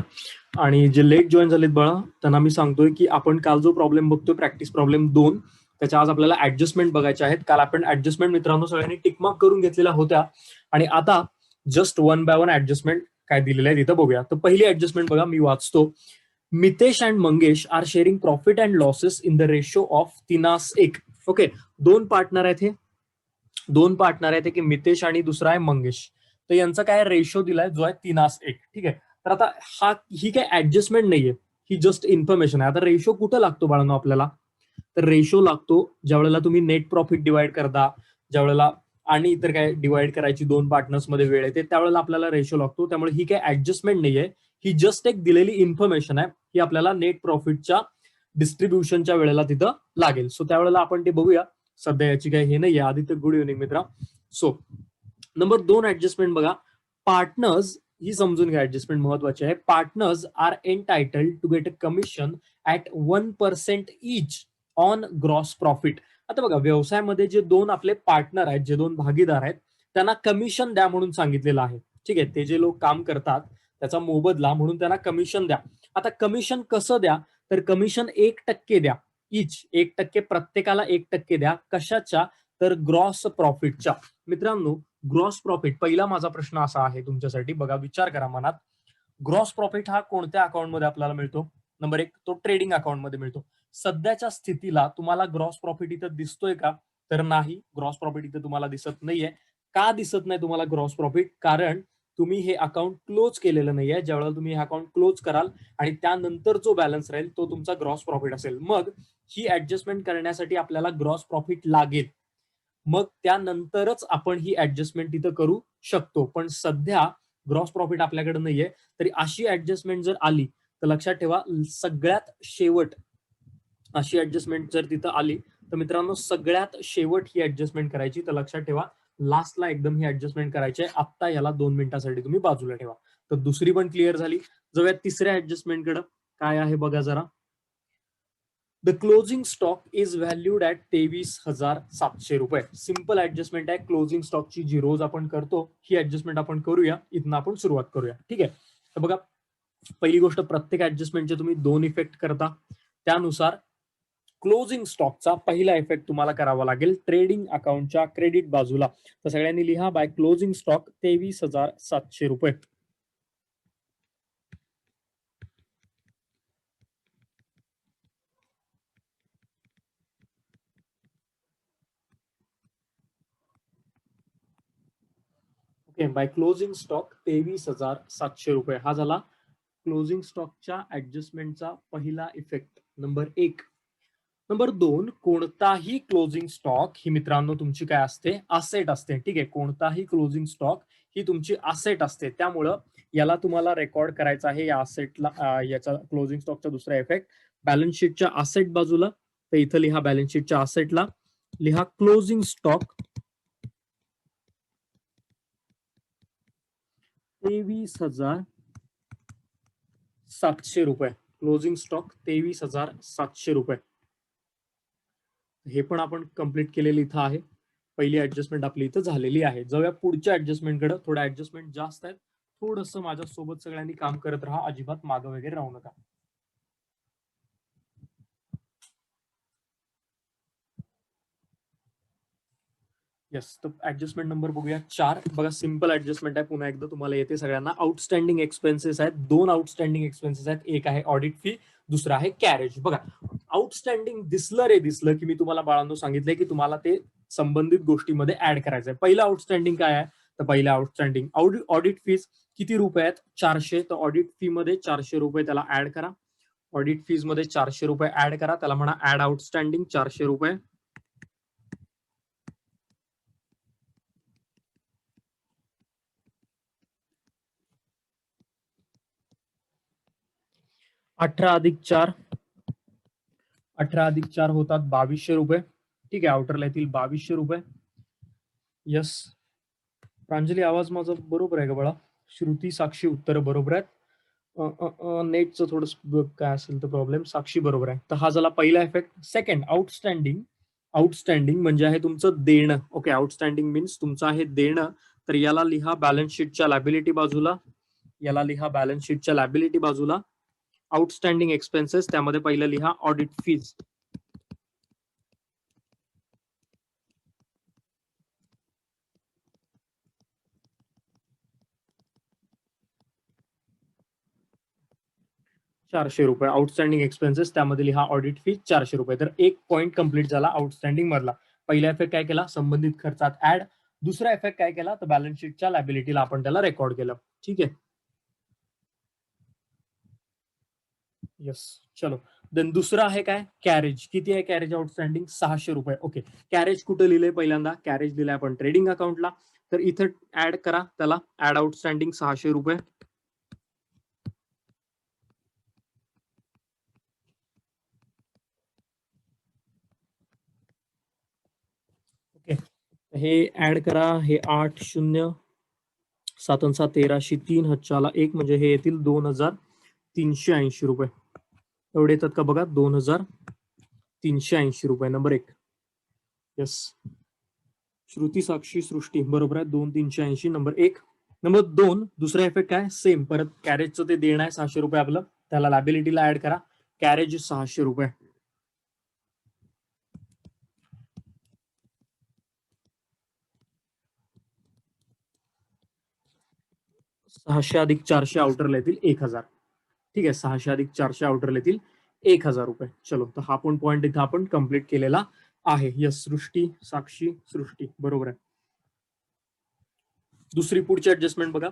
आणि जे लेट जॉईन झालेत बाळा त्यांना मी सांगतोय की आपण काल जो प्रॉब्लेम बघतोय प्रॅक्टिस प्रॉब्लेम 2, त्याच्या आज आपल्याला ऍडजस्टमेंट बघायचे आहेत. काल आपण ऍडजस्टमेंट मित्रांनो सगळ्यांनी टिकमार्क करून घेतलेल्या होत्या आणि आता जस्ट 1 बाय 1 ऍडजस्टमेंट काय दिलेले आहे तिथं बघूया. तर पहिली ऍडजस्टमेंट बघा, मी वाचतो. Mitesh and Mangesh are sharing profit and losses in the ratio of 3:1. Okay, 2 partner आहेत, हे 2 पार्टनर आहेत की मितेश आणि दुसरा आहे मंगेश. तर यांचा काय रेशो दिलाय जो आहे 3:1. ठीक आहे, तर आता ही काय ऍडजस्टमेंट नाहीये, ही जस्ट इन्फॉर्मेशन आहे. आता रेशो कुठं लागतो बाळांनो आपल्याला, तर रेशो लागतो ज्या वेळेला तुम्ही नेट प्रॉफिट डिवाइड करता, ज्या वेळेला आणि इतर काय डिवाइड करायची 2 पार्टनर्स मध्ये वेळ येते त्यावेळेला आपल्याला रेशो लागतो. त्यामुळे ही काय ऍडजस्टमेंट नाहीये, ही जस्ट एक दिलेली इन्फॉर्मेशन आहे, ही आपल्याला नेट प्रॉफिटच्या डिस्ट्रीब्युशनच्या वेळेला तिथं लागेल. सो त्यावेळेला आपण ते बघूया. सध्या याची काही हे नाहीये. आदित्य गुड इव्हनिंग मित्रा. सो नंबर 2 ऍडजस्टमेंट बघा, पार्टनर्स ही समजून घ्या, ऍडजस्टमेंट महत्वाची आहे. Partners are entitled to get a commission at 1% each on gross profit. आता बघा, व्यवसायामध्ये जे 2 आपले पार्टनर आहेत, जे 2 भागीदार आहेत, त्यांना कमिशन द्या म्हणून सांगितलेलं आहे. ठीक आहे, ते जे लोक काम करतात त्याचा मोबदला म्हणून त्यांना कमिशन द्या. आता कमिशन कसं द्या, तर कमिशन 1% द्या. इच 1%, प्रत्येकाला 1% द्या. कशाच्या, तर ग्रॉस प्रॉफिटच्या. मित्रांनो ग्रॉस प्रॉफिट, पहिला माझा प्रश्न असा आहे तुमच्यासाठी, बघा विचार करा मनात. ग्रॉस प्रॉफिट हा कोणत्या अकाउंटमध्ये आपल्याला मिळतो, नंबर 1 तो ट्रेडिंग अकाउंटमध्ये मिळतो. सध्याच्या स्थितीला तुम्हाला ग्रॉस प्रॉफिट इथं दिसतोय का, तर नाही, ग्रॉस प्रॉफिट इथं तुम्हाला दिसत नाहीये. का दिसत नाही तुम्हाला ग्रॉस प्रॉफिट, कारण तुम्ही हे अकाउंट क्लोज केलेलं नाहीये. ज्यावेळेला तुम्ही हे अकाउंट क्लोज कराल आणि त्यानंतर जो बॅलन्स राहील तो तुमचा ग्रॉस प्रॉफिट असेल. मग ही ऍडजस्टमेंट करण्यासाठी आपल्याला ग्रॉस प्रॉफिट लागेल, मग त्यानंतरच आपण ही ऍडजस्टमेंट तिथं करू शकतो. पण सध्या ग्रॉस प्रॉफिट आपल्याकडे नाहीये. तरी अशी ऍडजस्टमेंट जर आली तर लक्षात ठेवा, सगळ्यात शेवट अशी ऍडजस्टमेंट जर तिथं आली तर मित्रांनो सगळ्यात शेवट ही ऍडजस्टमेंट करायची. तर लक्षात ठेवा, लास्टला एकदम ही ऍडजस्टमेंट करायची आहे. आत्ता याला 2 मिनिटांसाठी तुम्ही बाजूला ठेवा. तर दुसरी पण क्लिअर झाली. जाऊया तिसऱ्या ऍडजस्टमेंटकडे. काय आहे बघा जरा. The closing stock is valued at 23,700 रुपये. सिंपल ऍडजस्टमेंट आहे. क्लोजिंग स्टॉकची जी रोज आपण करतो ही ऍडजस्टमेंट आपण करूया. इथनं आपण सुरुवात करूया. ठीक आहे, तर बघा पहिली गोष्ट, प्रत्येक ऍडजस्टमेंटचे तुम्ही 2 इफेक्ट करता. त्यानुसार क्लोजिंग स्टॉकचा पहिला इफेक्ट तुम्हाला करावा लागेल ट्रेडिंग अकाउंटच्या क्रेडिट बाजूला. तर सगळ्यांनी लिहा बाय क्लोजिंग स्टॉक 23,700 रुपये. बाय क्लोजिंग स्टॉक 23,700 रुपये. हा झाला क्लोजिंग स्टॉकच्या ऍडजस्टमेंटचा पहिला इफेक्ट नंबर 1. नंबर 2, कोणताही क्लोजिंग स्टॉक ही मित्रांनो तुमची काय असते, असेट असते. ठीक आहे, कोणताही क्लोजिंग स्टॉक ही तुमची असेट असते. त्यामुळं याला तुम्हाला रेकॉर्ड करायचा आहे या असेटला, याचा क्लोजिंग स्टॉकचा दुसरा इफेक्ट बॅलन्स शीटच्या असेट बाजूला. तर इथं लिहा बॅलन्स शीटच्या असेटला लिहा क्लोजिंग स्टॉक 23,700 रुपये. क्लोजिंग स्टॉक 23,700 रुपये. हे पण आपण कंप्लीट केलेलं इथं आहे. पहिली ऍडजस्टमेंट आपली इथं झालेली आहे. जाऊया पुढच्या ऍडजस्टमेंटकडे. थोडं ऍडजस्टमेंट जास्त आहेत. थोडंसं माझ्यासोबत सगळ्यांनी काम करत राहा, अजिबात मागं वगैरे राहू नका. येस, तर ऍडजस्टमेंट नंबर बघूया 4. बघा सिंपल ऍडजस्टमेंट आहे. पुन्हा एकदा तुम्हाला येते सगळ्यांना. आउटस्टँडिंग एक्सपेन्सेस आहेत. 2 आउटस्टँडिंग एक्सपेन्सेस आहेत. एक आहे ऑडिट फी, दुसरा आहे कॅरेज. बघा आउटस्टँडिंग दिसलं की मी तुम्हाला बाळांनो सांगितलंय की तुम्हाला ते संबंधित गोष्टीमध्ये ऍड करायचंय. पहिलं आउटस्टँडिंग काय आहे, तर पहिलं आउटस्टँडिंग ऑडिट फीज किती रुपये आहेत, 400. तर ऑडिट फी मध्ये 400 रुपये त्याला ऍड करा. ऑडिट फीज मध्ये 400 रुपये ऍड करा. त्याला म्हणा ऍड आउटस्टँडिंग 400 रुपये. 18+4 18+4 होतात 2200 रुपये. ठीक आहे, आउटरला येतील 2200 रुपये. यस, प्रांजली आवाज माझा बरोबर आहे का बाळा? श्रुती, साक्षी उत्तर बरोबर आहेत. नेटचं थोडं काय असेल तर प्रॉब्लेम. साक्षी बरोबर आहे. तर हा झाला पहिला इफेक्ट. सेकंड आउटस्टँडिंग म्हणजे आहे तुमचं देणं. ओके, आउटस्टँडिंग मीन्स तुमचं आहे देणं. तर याला लिहा बॅलन्स शीटच्या लायबिलिटी बाजूला. आउटस्टँडिंग एक्सपेन्सेस, त्यामध्ये पहिलं लिहा ऑडिट फीज. ₹400. आउटस्टँडिंग एक्सपेन्सेस, त्यामध्ये लिहा ऑडिट फी ₹400. तर एक पॉईंट कंप्लीट झाला आउटस्टँडिंग मधला. पहिला इफेक्ट काय केला, संबंधित खर्चात ऍड. दुसरा इफेक्ट काय केला, तर बॅलन्स शीटच्या लायबिलिटीला आपण त्याला रेकॉर्ड केलं. ठीक आहे, येस. चलो देन दुसरा आहे काय, कॅरेज. किती आहे कॅरेज आउटस्टँडिंग, ₹600. ओके, कॅरेज कुठं लिहिलंय, पहिल्यांदा कॅरेज दिलाय आपण ट्रेडिंग अकाउंटला. तर इथं ऍड करा त्याला ऍड आउटस्टँडिंग ₹600. ओके, हे ऍड करा. हे 8 0 7 7 13 3 हच्चाला 1 म्हणजे हे येतील ₹2,380. एवढे येतात का बघा, ₹2,380 नंबर 1. येस, श्रुती, साक्षी, सृष्टी बरोबर आहे. 2,380 नंबर 1. नंबर 2 दुसरा इफेक्ट काय, सेम परत कॅरेजचं ते देणं आहे ₹600 आपलं, त्याला लायबिलिटीला ऍड करा. कॅरेज ₹600. 600+400 आउटरला येतील 1,000. ठीक आहे, 600+400 आउटरला येतील 1,000 रुपये. चलो, तर हा पण पॉईंट इथं आपण कम्प्लीट केलेला आहे. यस, सृष्टी, साक्षी, सृष्टी बरोबर आहे. दुसरी पुढची ऍडजस्टमेंट बघा.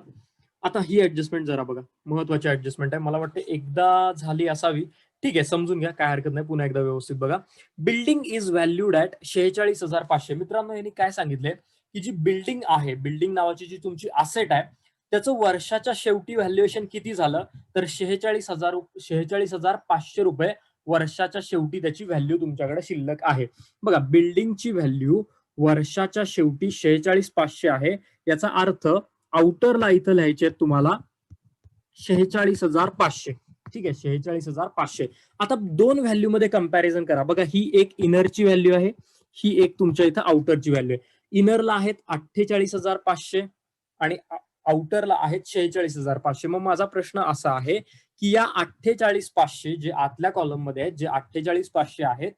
आता ही ऍडजस्टमेंट जरा बघा, महत्वाची ऍडजस्टमेंट आहे. मला वाटतं एकदा झाली असावी. ठीक आहे, समजून घ्या, काय हरकत नाही. पुन्हा एकदा व्यवस्थित बघा. Building is valued at 46,500. मित्रांनो यांनी काय सांगितलंय, की जी बिल्डिंग आहे, बिल्डिंग नावाची जी तुमची असेट आहे, त्याचं वर्षाच्या शेवटी व्हॅल्युएशन किती झालं, तर 46,500 रुपये वर्षाच्या शेवटी त्याची व्हॅल्यू तुमच्याकडे शिल्लक आहे. बघा, बिल्डिंगची व्हॅल्यू वर्षाच्या शेवटी 46,500 आहे. याचा अर्थ आउटरला इथं लिहायचे आहेत तुम्हाला 46,500. ठीक आहे, 46,500. आता दोन व्हॅल्यू मध्ये कंपॅरिझन करा. बघा, ही एक इनरची व्हॅल्यू आहे, ही एक तुमच्या इथं आउटरची व्हॅल्यू आहे. इनरला आहेत 48,500 आणि आउटरला आहेत 46,500. मग माझा प्रश्न असा आहे की या 48,500 जे आतल्या कॉलम मध्ये आहेत, जे 48,500 आहेत,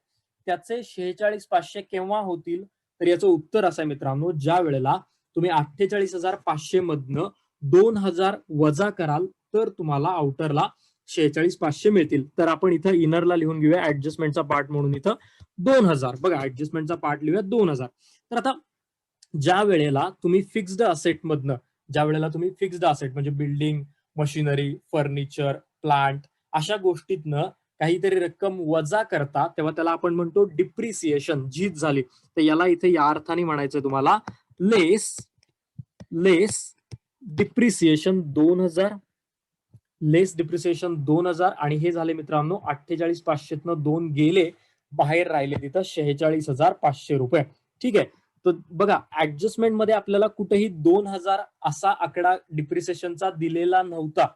त्याचे 46,500 केव्हा होतील, तर याचं उत्तर असं आहे मित्रांनो, ज्या वेळेला तुम्ही 48,500 मधनं 2,000 वजा कराल तर तुम्हाला आउटरला 46,500 मिळतील. तर आपण इथं इनरला लिहून घेऊया ऍडजस्टमेंटचा पार्ट म्हणून इथं 2,000. बघा, ऍडजस्टमेंटचा पार्ट लिहूया 2,000. तर आता ज्या वेळेला तुम्ही फिक्स्ड असेट मधनं ज्या वेळेला तुम्ही फिक्स्ड असेट म्हणजे बिल्डिंग, मशिनरी, फर्निचर, प्लांट अशा गोष्टीतनं काहीतरी रक्कम वजा करता तेव्हा त्याला आपण म्हणतो डिप्रिसिएशन, झीज झाली. तर याला इथे या अर्थाने म्हणायचं तुम्हाला लेस डिप्रिसिएशन 2000, लेस डिप्रिसिएशन 2000 आणि हे झाले मित्रांनो 48,500 2 गेले, बाहेर राहिले तिथं 46,500 रुपये. ठीक आहे. तर बघा ऍडजस्टमेंट मध्ये आपल्याला कुठेही 2000 असा आकडा डिप्रिसिएशनचा दिलेला नव्हता.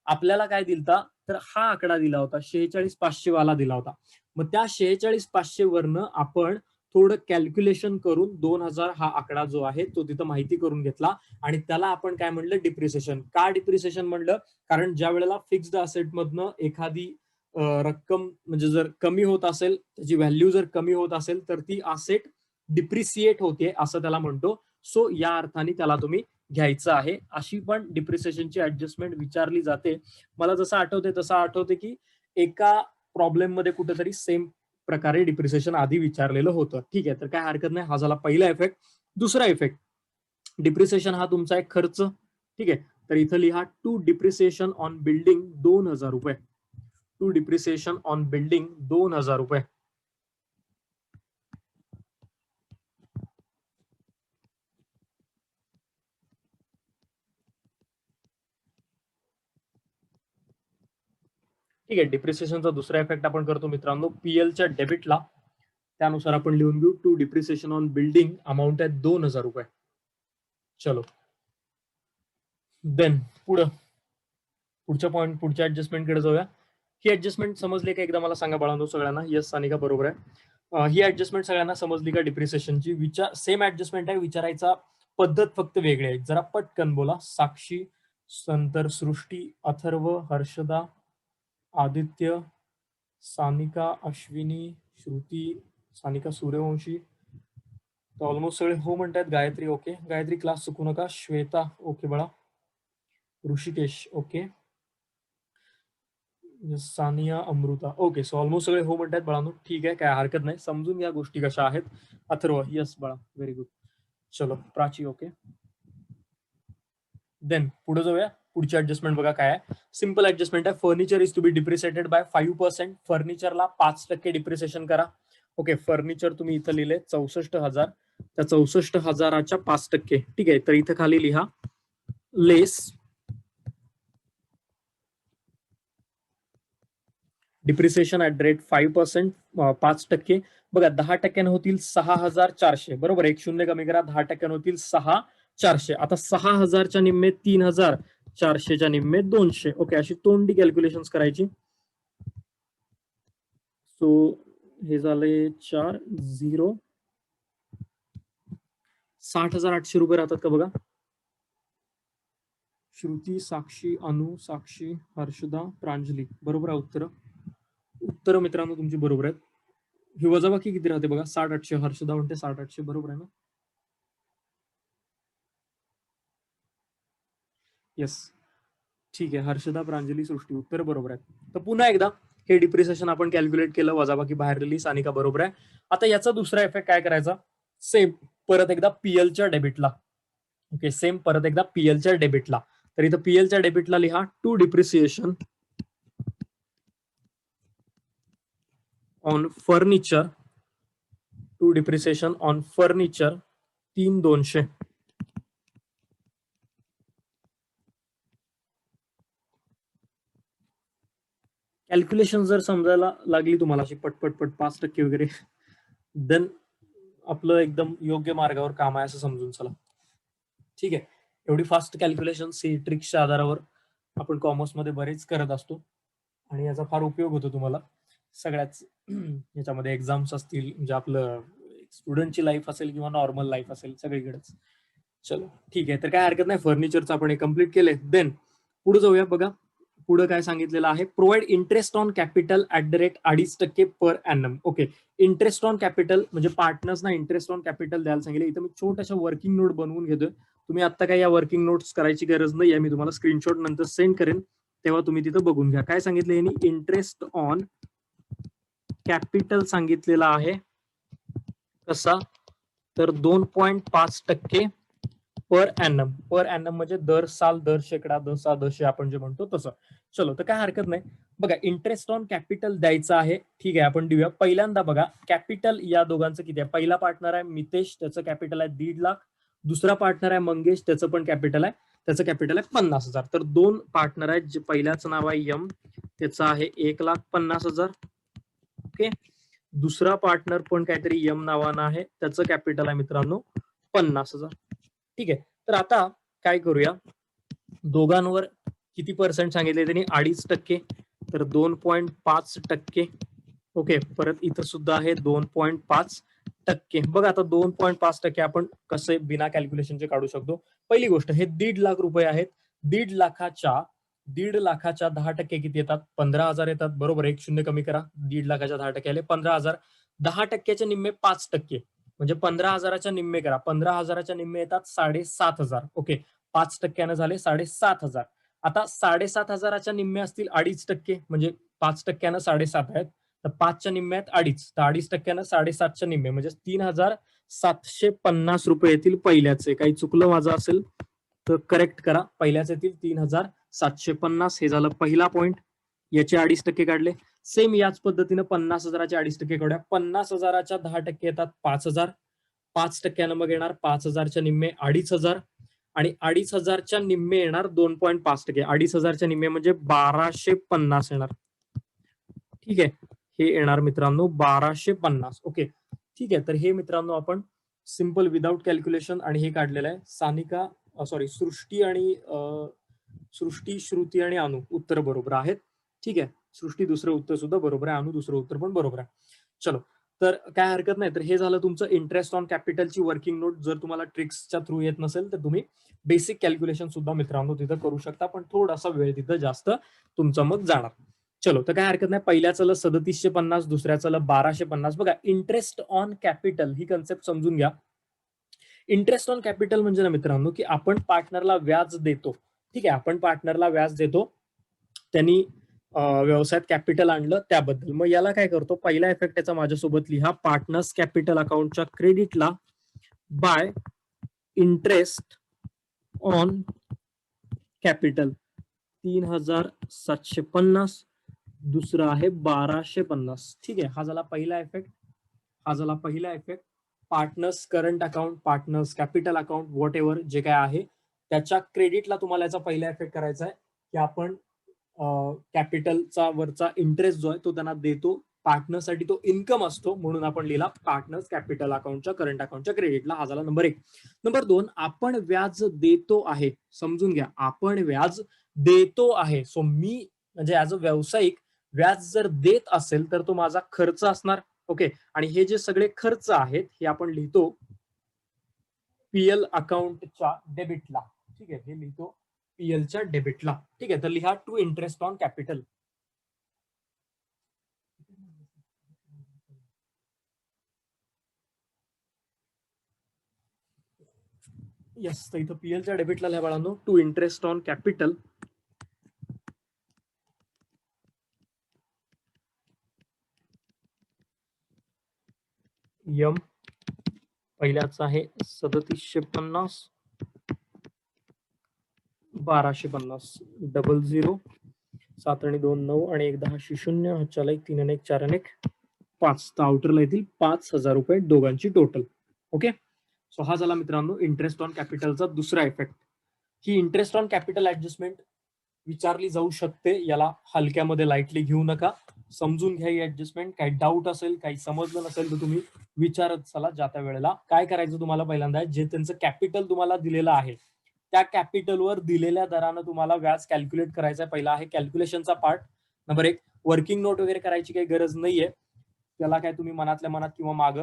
आपल्याला काय दिलता तर हा आकडा दिला होता, 46,500 वाला दिला होता. मग त्या 46,500 वरनं आपण थोडं कॅल्क्युलेशन करून 2000 हा आकडा जो आहे तो तिथं माहिती करून घेतला आणि त्याला आपण काय म्हणलं डिप्रिसिएशन. का डिप्रिसिएशन म्हणलं? कारण ज्या वेळेला फिक्स्ड असेट मधनं एखादी रक्कम म्हणजे जर कमी होत असेल, त्याची व्हॅल्यू जर कमी होत असेल तर ती असेट डिप्रिसिएट होते असं त्याला म्हणतो. सो या अर्थाने त्याला तुम्ही घ्यायचं आहे. अशी पण डिप्रिसिएशनची ऍडजस्टमेंट विचारली जाते. मला जसं आठवते की एका प्रॉब्लेम मध्ये कुठेतरी सेम प्रकारे डिप्रिसिएशन आधी विचारलेलं होतं. ठीक आहे, तर काय हरकत नाही. हा झाला पहिला इफेक्ट. दुसरा इफेक्ट, डिप्रिसिएशन हा तुमचा एक खर्च. ठीक आहे, तर इथं लिहा टू डिप्रिसिएशन ऑन बिल्डिंग 2000 रुपये. टू डिप्रिसिएशन ऑन बिल्डिंग 2000 रुपये. ठीक आहे, डिप्रिसिएशनचा दुसरा इफेक्ट आपण करतो मित्रांनो पीएलच्या डेबिटला. त्यानुसार आपण लिहून घेऊ to depreciation on building amount आहे 2000 रुपये. चलो देन पुढच्या पॉईंट, पुढच्या ऍडजस्टमेंटकडे जाऊया. ही ऍडजस्टमेंट समजली का एकदा मला सांगा बाळांनो सगळ्यांना. येस सानिका बरोबर आहे. ही ऍडजस्टमेंट सगळ्यांना समजली का डिप्रिसिएशनची? सेम ऍडजस्टमेंट आहे, विचारायचा पद्धत फक्त वेगळी आहे. जरा पटकन बोला. साक्षी, संतर, सृष्टी, अथर्व, हर्षदा, आदित्य, सानिका, अश्विनी, श्रुती, सानिका सूर्यवंशी. तर ऑलमोस्ट सगळे हो म्हणतात. गायत्री ओके, गायत्री क्लास चुकू नका. श्वेता ओके बाळा. Rishikesh okay. Sania, Amruta okay. So almost सगळे हो म्हणतात बाळांनो. ठीक आहे, काय हरकत नाही. समजून घ्या गोष्टी कशा आहेत. अथर्व यस बाळा, व्हेरी गुड. चलो प्राची ओके. देन पुढे जाऊया. पुढची ऍडजस्टमेंट बघा काय आहे. सिंपल ऍडजस्टमेंट आहे. Furniture is to be depreciated by 5%. फर्निचरला 5% डिप्रिसिएशन करा. ओके, फर्निचर तुम्ही इथं लिहिले 64,000. त्या 64,000च्या 5%. ठीक आहे, तर इथं खाली लिहा लेस डिप्रिसिएशन ऍट रेट 5%. 5%. बघा 10% होतील 6,400. बरोबर, एक शून्य कमी करा. 10% होतील 6,400. आता 6,000च्या निम्मे 3,000, 400च्या निम्मे 200. ओके, अशी तोंडी कॅल्क्युलेशन करायची. सो हे झाले 4,0. 60,800 रुपये राहतात का बघा. श्रुती, साक्षी, अनु, साक्षी, हर्षदा, प्रांजली. बरोबर आहे उत्तर मित्रांनो तुमची बरोबर आहेत. ही वजाबाकी किती राहते बघा. 60,800. हर्षदा म्हणते 60,800. बरोबर आहे ना. येस, ठीक आहे. हर्षदा, प्रांजली, सृष्टी उत्तर बरोबर आहे. तर पुन्हा एकदा हे डिप्रिसिएशन आपण कॅल्क्युलेट केलं, वजाबाकी बाहेर दिली. सानिका बरोबर आहे. आता याचा दुसरा इफेक्ट काय करायचा. सेम परत एकदा पीएलच्या डेबिटला. ओके, सेम परत एकदा पीएलच्या डेबिटला. तर इथं पीएलच्या डेबिटला लिहा to depreciation on furniture. To depreciation on furniture 3,200. Calculation जर समजायला लागली तुम्हाला अशी पटपट 5% वगैरे, देन आपलं एकदम योग्य मार्गावर काम आहे असं समजून चला. ठीक आहे, एवढी फास्ट कॅल्क्युलेशन सी ट्रिक्सच्या आधारावर आपण कॉमर्समध्ये बरेच करत असतो आणि याचा फार उपयोग होतो तुम्हाला सगळ्याच याच्यामध्ये. एक्झाम्स असतील म्हणजे आपलं स्टुडंटची लाईफ असेल किंवा नॉर्मल लाईफ असेल, सगळीकडेच. चलो ठीक आहे, तर काय हरकत नाही. फर्निचरचं आपण हे कम्प्लीट केले. देन पुढे जाऊया. बघा पुढे काय सांगितलेलं आहे. Provide interest on capital at the rate 2.5% per annum. Okay, interest on capital म्हणजे पार्टनर्सना इंटरेस्ट ऑन कॅपिटल द्यायला सांगितलं. इथं मी छोट्याशा वर्किंग नोट बनवून घेतोय. तुम्ही आता काय या वर्किंग नोट्स करायची गरज नाही आहे. मी तुम्हाला स्क्रीनशॉट नंतर सेंड करेन, तेव्हा तुम्ही तिथं बघून घ्या. काय सांगितलं यांनी. इंटरेस्ट ऑन कॅपिटल सांगितलेला आहे. कसा तर 2.5% पर ॲनम म्हणजे दर साल, दर शेकडा, दर दशे आपण जे म्हणतो तसं. चलो, तर काय हरकत नाही. बघा, इंटरेस्ट ऑन कॅपिटल द्यायचं आहे. ठीक आहे, आपण देऊया. पहिल्यांदा बघा, कॅपिटल या दोघांचं किती आहे. पहिला पार्टनर आहे मितेश, त्याचं कॅपिटल आहे 1.5 लाख. दुसरा पार्टनर आहे मंगेश, त्याचं पण कॅपिटल आहे, त्याचं कॅपिटल आहे 50,000. तर दोन पार्टनर आहेत. जे पहिल्याचं नाव आहे यम, त्याचं आहे 1,50,000. ओके. दुसरा पार्टनर पण काहीतरी यम नावानं आहे, त्याचं कॅपिटल आहे मित्रांनो 50,000. ठीक आहे. तर आता काय करूया, दोघांवर किती पर्सेंट सांगितले त्यांनी, 2.5%, तर 2.5%. ओके. परत इथं सुद्धा आहे 2.5%. बघा, आता 2.5% आपण कसे बिना कॅल्क्युलेशनचे काढू शकतो. पहिली गोष्ट, हे 1.5 लाख रुपये आहेत. 1.5 लाखाच्या 10% किती येतात, 15,000 येतात. बरोबर, एक शून्य कमी करा. 1.5 लाखाच्या 10% आले 15,000. 10%चे निम्मे 5%, म्हणजे 15,000च्या निम्मे करा. 15,000च्या निम्मे येतात 7,500. ओके. 5%नं झाले 7,500. आता 7,500च्या निम्मे असतील 2.5%, म्हणजे 5%नं 7.5 आहेत. तर 5च्या निम्मे आहेत 2.5, तर 2.5%नं 7.5च्या निम्मे म्हणजे 3,750 रुपये येतील पहिल्याचे. काही चुकलं माझं असेल तर करेक्ट करा. पहिल्याचे येतील 3,750. हे झालं पहिला पॉईंट. याचे 2.5% काढले. सेम याच पद्धतीनं 50,000चे 2.5% काढूया. 50,000च्या 10% येतात 5,000. 5%नं मग येणार 5,000च्या निम्मे 2,500, आणि 2,500च्या निम्मे येणार 2.5%. 2,500च्या निम्मे म्हणजे 1,250 येणार. ठीक आहे, हे येणार मित्रांनो 1,250. ओके. ठीक आहे, तर हे मित्रांनो आपण सिंपल विदाउट कॅल्क्युलेशन आणि हे काढलेलं आहे. सानिका, सृष्टी, श्रुती आणि अनु उत्तर बरोबर आहेत. ठीक आहे, सृष्टी दुसरं उत्तर सुद्धा बरोबर आहे, अनु दुसरं उत्तर पण बरोबर आहे. चलो, तर काय हरकत नाही. तर हे झालं तुमचं इंटरेस्ट ऑन कॅपिटलची वर्किंग नोट. जर तुम्हाला ट्रिक्सच्या थ्रू येत नसेल तर तुम्ही बेसिक कॅल्क्युलेशन सुद्धा मित्रांनो तिथं करू शकता, पण थोडासा वेळ तिथं जास्त तुमचा मग जाणार. चलो, तर काय हरकत नाही. पहिल्याचं 3,750, दुसऱ्याचं 1,250. बघा, interest on capital he concept समजून घ्या. इंटरेस्ट ऑन कॅपिटल म्हणजे ना मित्रांनो, की आपण पार्टनरला व्याज देतो. ठीक आहे, आपण पार्टनरला व्याज देतो, त्यांनी व्यवसायात कॅपिटल आणलं त्याबद्दल. मग याला काय करतो, पहिला इफेक्ट याचा माझ्यासोबत लिहा. पार्टनर्स कॅपिटल अकाउंटच्या क्रेडिटला बाय इंटरेस्ट ऑन कॅपिटल 3,750, दुसरा आहे 1,250. ठीक आहे, हा झाला पहिला effect. Partners current account, partners capital account, whatever जे काय आहे त्याच्या क्रेडिटला तुम्हाला याचा पहिला इफेक्ट करायचा आहे, की आपण कॅपिटलचा वरचा इंटरेस्ट जो आहे तो त्यांना देतो. पार्टनरसाठी तो इन्कम असतो, म्हणून आपण लिहिला पार्टनर्स कॅपिटल अकाउंटच्या करंट अकाउंटच्या क्रेडिटला. हा झाला नंबर 1. नंबर 2, आपण व्याज देतो आहे. समजून घ्या, आपण व्याज देतो आहे. सो मी म्हणजे ऍज अ व्यावसायिक व्याज जर देत असेल तर तो माझा खर्च असणार. ओके. आणि हे जे सगळे खर्च आहेत हे आपण लिहितो पीएल अकाउंटच्या डेबिटला. ठीक आहे, हे लिहितो पीएलच्या डेबिटला. ठीक आहे, तर लिहा to interest on capital. Yes, तर इथं पीएलच्या डेबिटला लिहा बाळांनो, टू इंटरेस्ट ऑन कॅपिटल. यम पहिल्याचा आहे 3,750, 1,250, 00, 7 आणि 2 9 आणि 1 10 0, हातच्याला 1 3 आणि 1 4 आणि 1 5. तर आउटरला येतील 5,000 रुपये दोघांची टोटल. ओके. सो हा झाला मित्रांनो इंटरेस्ट ऑन कॅपिटलचा दुसरा effect. He interest on capital adjustment विचारली जाऊ शकते, याला हलक्यामध्ये लाईटली घेऊ नका. समजून घ्या ही ऍडजस्टमेंट. काही डाऊट असेल, काही समजलं नसेल तर तुम्ही विचारत चला. जात्या वेळेला काय करायचं तुम्हाला, पहिल्यांदा जे त्यांचं कॅपिटल तुम्हाला दिलेलं आहे त्या कॅपिटलवर दिलेल्या दरानं तुम्हाला व्याज कॅल्क्युलेट करायचं आहे. पहिला आहे कॅल्क्युलेशनचा पार्ट. नंबर 1, वर्किंग नोट वगैरे करायची काही गरज नाहीये. त्याला काय तुम्ही मनातल्या मनात किंवा मागं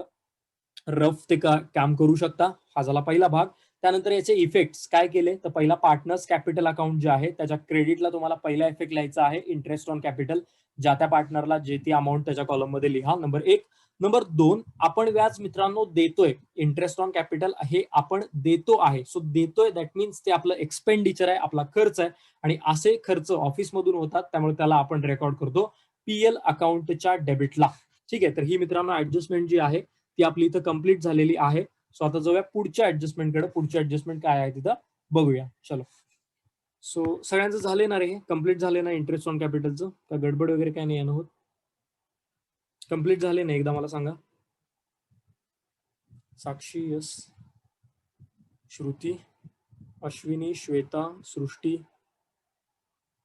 रफ ते काम करू शकता. हा झाला पहिला भाग. त्यानंतर याचे इफेक्ट्स काय केले, तर पहिला पार्टनर्स कॅपिटल अकाउंट जे आहे त्याच्या क्रेडिटला तुम्हाला पहिला इफेक्ट लिहायचा आहे इंटरेस्ट ऑन कॅपिटल. ज्या त्या पार्टनरला जे ती अमाऊंट त्याच्या कॉलम मध्ये लिहा. नंबर 1. नंबर 2, आपण व्याज मित्रांनो देतोय. इंटरेस्ट ऑन कॅपिटल हे आपण देतो आहे. सो देतोय दॅट मीन्स ते आपलं एक्सपेंडिचर आहे, आपला खर्च आहे, आणि असे खर्च ऑफिसमधून होतात, त्यामुळे त्याला आपण रेकॉर्ड करतो पीएल अकाउंटच्या डेबिटला. ठीक आहे, तर ही मित्रांनो ऍडजस्टमेंट जी आहे ती आपली इथं कंप्लीट झालेली आहे. सो आता जाऊया पुढच्या ऍडजस्टमेंटकडे. पुढच्या ऍडजस्टमेंट काय आहे तिथं बघूया. चलो. सो सगळ्यांचं झाले ना रे, हे कम्प्लीट झाले ना इंटरेस्ट ऑन कॅपिटलचं? का गडबड वगैरे काय नाही होत? कम्प्लीट झाले ना? एकदा मला सांगा. Sakshi, yes. Shruti, Ashwini, Shweta, Srushti,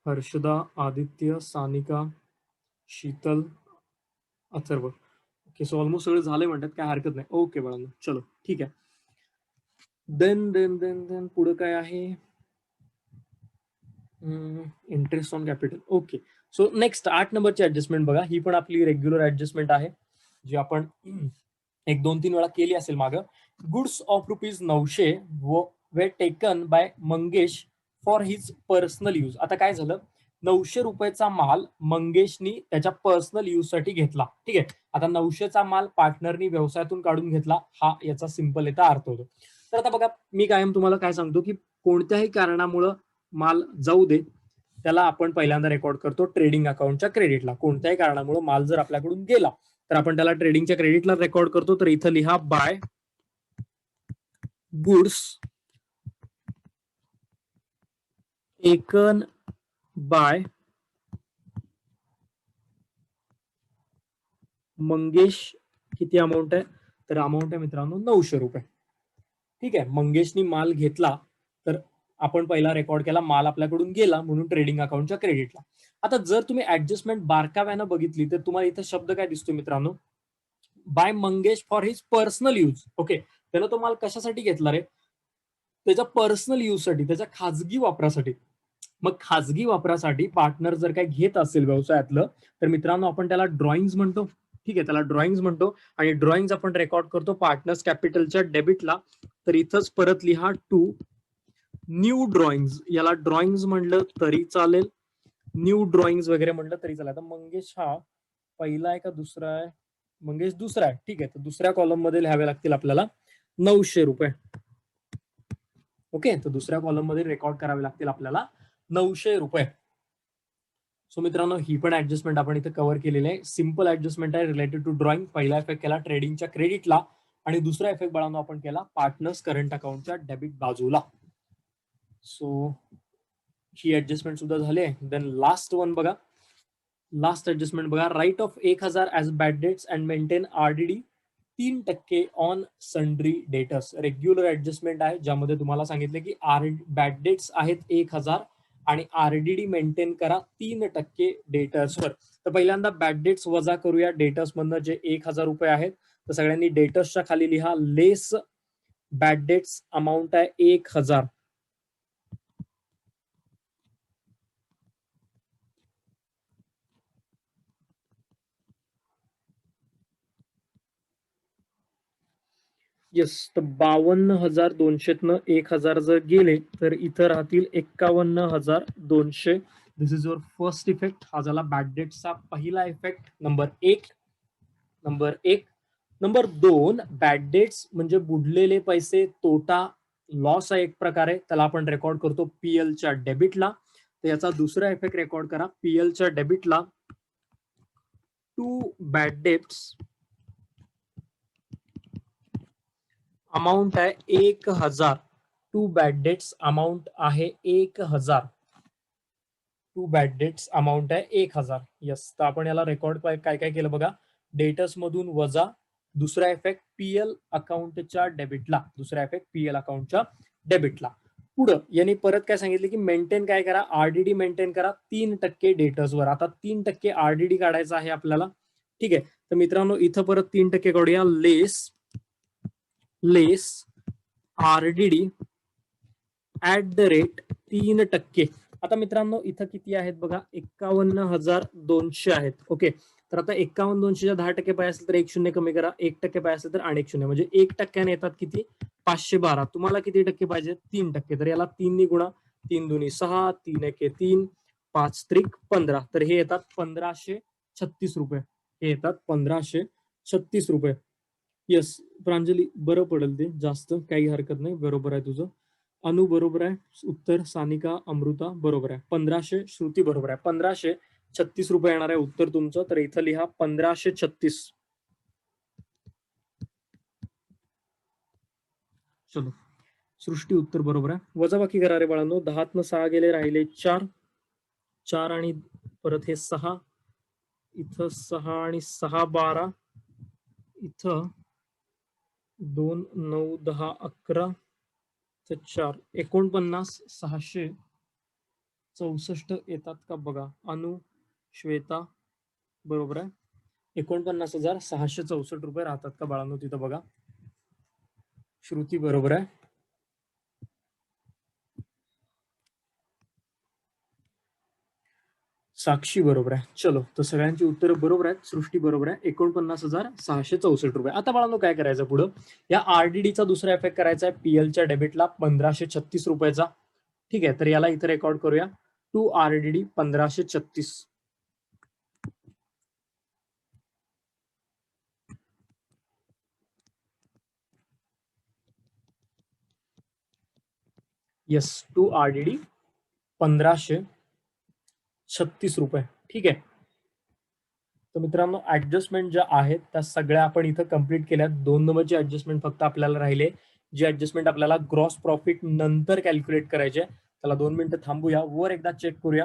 Harshada, Aditya, Sanika, Sheetal, Atharva. Okay, so almost सगळं झालंय म्हणतात, काय हरकत नाही. ओके बाळांनो, चलो ठीक आहे. देन देन देन देन पुढे काय आहे? Interest on capital. Okay, so next 8 नंबरची ऍडजस्टमेंट बघा. ही पण आपली रेग्युलर ऍडजस्टमेंट आहे, जी आपण 1-2-3 वेळा केली असेल मागं. Goods of ₹900 way taken by Mangesh for his personal use. आता काय झालं, 900 रुपयाचा माल मंगेशनी त्याच्या पर्सनल यूज साठी घेतला. ठीक आहे. आता 900चा माल पार्टनरनी व्यवसायातून काढून घेतला, हा याचा सिंपल याचा अर्थ होतो. तर आता बघा, मी कायम तुम्हाला काय सांगतो की कोणत्याही कारणामुळं माल जाऊ दे, त्याला आपण पहिल्यांदा रेकॉर्ड करतो ट्रेडिंग अकाउंटच्या क्रेडिटला. कोणत्याही कारणामुळे माल जर आपल्याकडून गेला तर आपण त्याला ट्रेडिंगच्या क्रेडिटला रेकॉर्ड करतो. तर इथं लिहा by goods taken by Mangesh. किती अमाऊंट आहे? तर अमाऊंट आहे मित्रांनो 900 रुपये. ठीक आहे. मंगेशनी माल घेतला तर आपण पहिला रेकॉर्ड केला, माल आपल्याकडून गेला म्हणून ट्रेडिंग अकाउंटच्या क्रेडिटला. आता जर तुम्ही ऍडजस्टमेंट बारकाव्यानं बघितली तर तुम्हाला इथं शब्द काय दिसतो मित्रांनो? By Mangesh for his personal use. Okay, त्यानं तो माल कशासाठी घेतला रे? त्याच्या पर्सनल यूज साठी, त्याच्या खाजगी वापरासाठी. मग खाजगी वापरासाठी पार्टनर जर काय घेत असेल व्यवसायातलं, तर मित्रांनो आपण त्याला ड्रॉइंग्स म्हणतो. ठीक आहे, त्याला ड्रॉइंग्स म्हणतो. आणि ड्रॉइंग्स आपण रेकॉर्ड करतो पार्टनर्स कॅपिटलच्या डेबिटला. तर इथंच परत लिहा टू न्यू ड्रॉइंग्स. याला ड्रॉइंग्स म्हणलं तरी चालेल, न्यू ड्रॉइंग्स वगैरे म्हणलं तरी चालेल. आता मंगेश हा पहिला आहे का दुसरा आहे? मंगेश दुसरा आहे. ठीक आहे, तर दुसऱ्या कॉलम मध्ये लिहावे लागतील आपल्याला 900 रुपये. ओके, तर दुसऱ्या कॉलम मध्ये रेकॉर्ड करावे लागतील आपल्याला 900 रुपये. सो मित्रांनो, ही पण ऍडजस्टमेंट आपण इथे कव्हर केलेली आहे. सिंपल ऍडजस्टमेंट आहे रिलेटेड टू ड्रॉइंग. पहिला इफेक्ट केला ट्रेडिंगच्या क्रेडिटला आणि दुसरा इफेक्ट बाळांनो आपण केला पार्टनर्स करंट अकाउंटच्या डेबिट बाजूला. सो ही ऍडजस्टमेंट सुद्धा झाली आहे. देन लास्ट वन बघा, लास्ट ऍडजस्टमेंट बघा. Write off 1000 as bad debts and maintain RDD 3% on sundry debtors. Regular adjustment आहे, ज्यामध्ये तुम्हाला सांगितले की बॅड डेट्स आहेत 1000 आणि आरडीडी मेंटेन करा 3% डेटर्सवर. तर पहिल्यांदा बॅड डेट्स वजा करूया डेटर्स मधनं, जे 1000 रुपये आहेत. तर सगळ्यांनी डेटर्सच्या खाली लिहा लेस बॅड डेट्स अमाऊंट आहे 1000. येस, तर 52,200 1000 जर गेले तर इथं राहतील 51,200. This is your first effect. हा झाला बॅड डेट्सचा पहिला effect number 1. Number 2, bad debts म्हणजे बुडलेले पैसे, तोटा, लॉस आहे एक प्रकारे. त्याला आपण रेकॉर्ड करतो पीएलच्या डेबिटला. तर याचा दुसरा इफेक्ट रेकॉर्ड करा पीएलच्या डेबिटला. टू बॅड डेट्स अमाऊंट आहे 1000. टू बॅड डेट्स अमाऊंट आहे 1000. टू बॅड डेट्स अमाऊंट आहे 1000. यस, तर आपण याला रेकॉर्ड काय काय केलं बघा. डेटर्स मधून वजा, दुसरा इफेक्ट पीएल अकाउंटच्या डेबिटला. दुसरा इफेक्ट पीएल अकाउंटच्या डेबिटला. पुढं यांनी परत काय सांगितलं की मेंटेन काय करा, आरडीडी मेंटेन करा 3% डेटर्सवर. आता 3% आरडीडी काढायचा आहे आपल्याला. ठीक आहे, तर मित्रांनो इथं परत 3% काढूया. लेस आरडीडी @ 3%. आता मित्रांनो इथं किती आहेत बघा, 51,200 आहेत. ओके, तर आता 51,200च्या 10% पाहिजे असेल तर 1 शून्य कमी करा, 1% पाहिजे असेल तर आणि 1 शून्य, म्हणजे 1% येतात किती, 512. तुम्हाला किती टक्के पाहिजे? 3%. तर याला 3 गुणा, 3 दुनी 6, 3 एके 3, 5 त्रिक 15. तर हे येतात 1536 रुपये. हे येतात 1536 रुपये. येस प्रांजली, बरं पडेल ते जास्त, काही हरकत नाही, बरोबर आहे तुझं. अनु बरोबर आहे उत्तर. सानिका, अमृता बरोबर आहे. 1500. श्रुती बरोबर आहे. 1536 रुपये येणार आहे उत्तर तुमचं. तर इथं लिहा 1536. चलो सृष्टी उत्तर बरोबर आहे. वजाबाकी करा रे बाळांनो. 10तनं 6 गेले, राहिले 4. 4 आणि परत हे 6, इथं 6 आणि 6 12, इथं 2 9 10 11, 4 49 664 येतात का बघा. अनु, श्वेता बरोबर आहे. 49,664 रुपये राहतात का बाळांनो तिथं बघा. श्रुती बरोबर आहे. साक्षी बरोबर आहे. चलो, तर सगळ्यांची उत्तरं बरोबर आहेत. सृष्टी बरोबर आहे. 49,664 रुपये. आता बाळांनो काय करायचं पुढं, या आरडीडीचा दुसरा इफेक्ट करायचा आहे पीएलच्या डेबिटला 1536 रुपयाचा. ठीक आहे, तर याला इथे रेकॉर्ड करूया. To RDD 1536. Yes, to RDD 1536 रुपये. ठीक आहे, तर मित्रांनो ऍडजस्टमेंट ज्या आहेत त्या सगळ्या आपण इथं कंप्लीट केल्या. 2 नंबरची ऍडजस्टमेंट फक्त आपल्याला राहिले, जी ऍडजस्टमेंट आपल्याला ग्रॉस प्रॉफिट नंतर कॅल्क्युलेट करायचे. त्याला 2 मिनिटं थांबूया, वर एकदा चेक करूया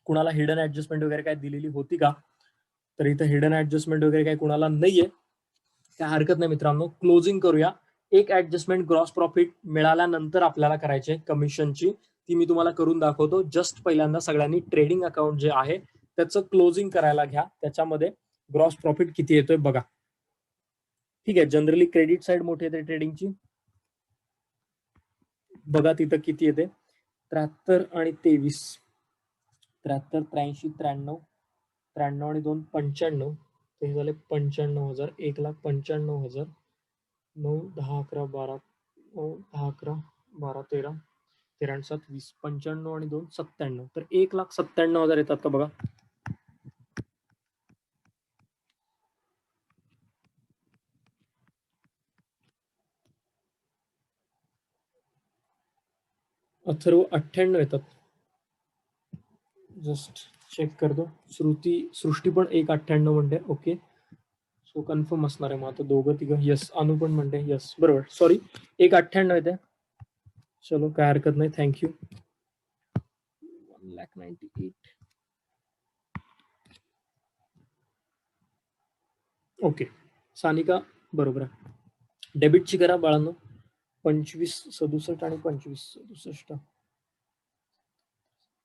कुणाला हिडन ऍडजस्टमेंट वगैरे काय दिलेली होती का. तर इथं हिडन ऍडजस्टमेंट वगैरे काय कुणाला नाहीये, काय हरकत नाही मित्रांनो. क्लोजिंग करूया. एक ऍडजस्टमेंट ग्रॉस प्रॉफिट मिळाल्यानंतर आपल्याला करायचे कमिशनची, ती मी तुम्हाला करून दाखवतो. जस्ट पहिल्यांदा सगळ्यांनी ट्रेडिंग अकाउंट जे आहे त्याचं क्लोजिंग करायला घ्या. त्याच्यामध्ये ग्रॉस प्रॉफिट किती येतोय बघा. ठीक आहे, जनरली क्रेडिट साइड मोठी येते ट्रेडिंगची. बघा तिथं किती येते, 73 आणि 23. 73 83 93 93 आणि 2 95. ते झाले 95,000. 1,95,000. 9 10 11 12 9 10 11 12 13 13 आणि 7 20. 95 आणि 2 97. तर 1,97,000 येतात का बघा. अथर्व 98 येतात. जस्ट चेक करतो. सृष्टी पण 1,98 म्हणते. ओके, सो कन्फर्म असणार आहे मग आता दोघं तिघं. यस, अनु पण म्हणते. यस बरोबर, सॉरी 1,98 येते. चलो काय हरकत नाही, थँक्यू. 1,98,000. ओके, सानिका बरोबर आहे. डेबिटची करा बाळांनो. 25 67 आणि 25 67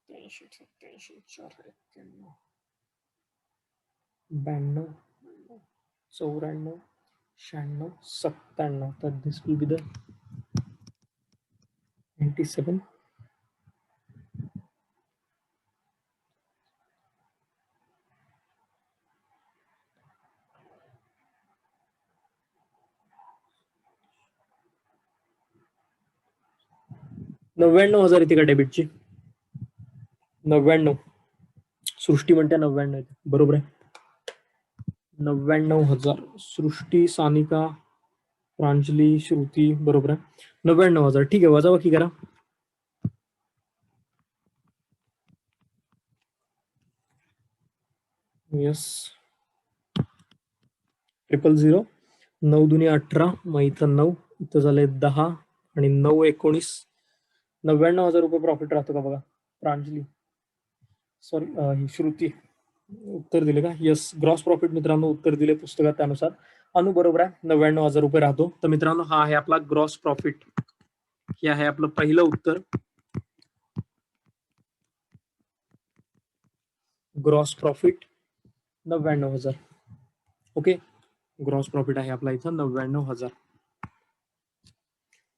83 87 4 91 92 94 96 97. तर दिस विल बी द 97. $99,000 येते का डेबिटची. 99. सृष्टी म्हणते 99 येते. बरोबर आहे, 99,000. सृष्टी, सानिका, प्रांजली, श्रुती बरोबर आहे. 99,000. ठीक आहे, वजाबाकी करा. यस, 000. 9 दुनी 18. मग इथं 9, इथं झाले 10 आणि 9 19. 99,000 रुपये प्रॉफिट राहतो का बघा. प्रांजली, सॉरी ही श्रुती उत्तर दिले का. यस, ग्रॉस प्रॉफिट मित्रांनो उत्तर दिले पुस्तकात त्यानुसार. अनु बरोबर आहे, 99,000 रुपये राहतो. तर मित्रांनो हा आहे आपला ग्रॉस प्रॉफिट. हे आहे आपलं पहिलं उत्तर. Gross profit 99,000. Okay, gross profit आहे आपला इथं 99,000.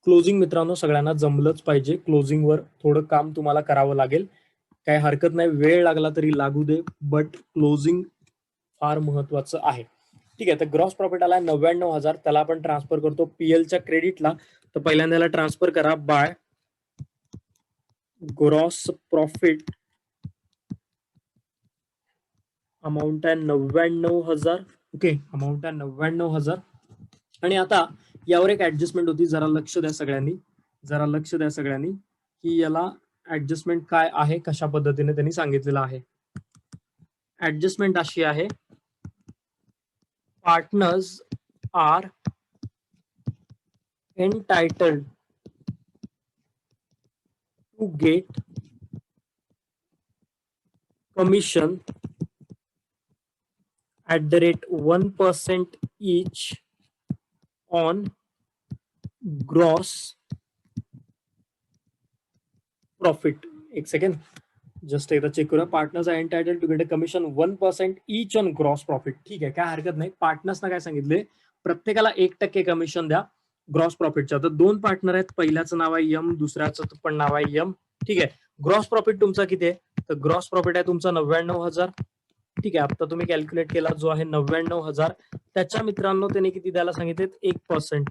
क्लोजिंग मित्रांनो सगळ्यांना जमलंच पाहिजे. क्लोजिंग वर थोडं काम तुम्हाला करावं लागेल, काही हरकत नाही. वेळ लागला तरी लागू दे, बट क्लोजिंग फार महत्वाचं आहे. ठीक आहे, तर ग्रॉस प्रॉफिट आला 99,000. त्याला आपण ट्रान्सफर करतो पीएलच्या क्रेडिटला. तर पहिल्यांदा ट्रान्सफर करा बाय ग्रॉस प्रॉफिट. अमाऊंट आहे 99,000. ओके, अमाऊंट आहे 99,000. आणि आता यावर एक ऍडजस्टमेंट होती, जरा लक्ष द्या सगळ्यांनी. जरा लक्ष द्या सगळ्यांनी की याला ऍडजस्टमेंट काय आहे, कशा पद्धतीने त्यांनी सांगितलेलं आहे. ऍडजस्टमेंट अशी आहे, partners are entitled to get commission at the rate 1% each on gross profit. एक सेकंड, जस्ट एकदा चेक करूया. Partners are entitled to get a commission 1% each on gross profit. ठीक आहे, काय हरकत नाही. पार्टनर्सना काय सांगितले, प्रत्येकाला 1% कमिशन द्या ग्रॉस प्रॉफिटच्या. तर दोन पार्टनर आहेत, पहिल्याचं नाव आहे यम, दुसऱ्याचं पण नाव आहे यम. ठीक आहे, ग्रॉस प्रॉफिट तुमचा किती आहे, तर ग्रॉस प्रॉफिट आहे तुमचा 99,000. ठीक आहे, आता तुम्ही कॅल्क्युलेट केला जो आहे 99,000. त्याच्या मित्रांनो त्याने किती द्यायला सांगितले, 1%.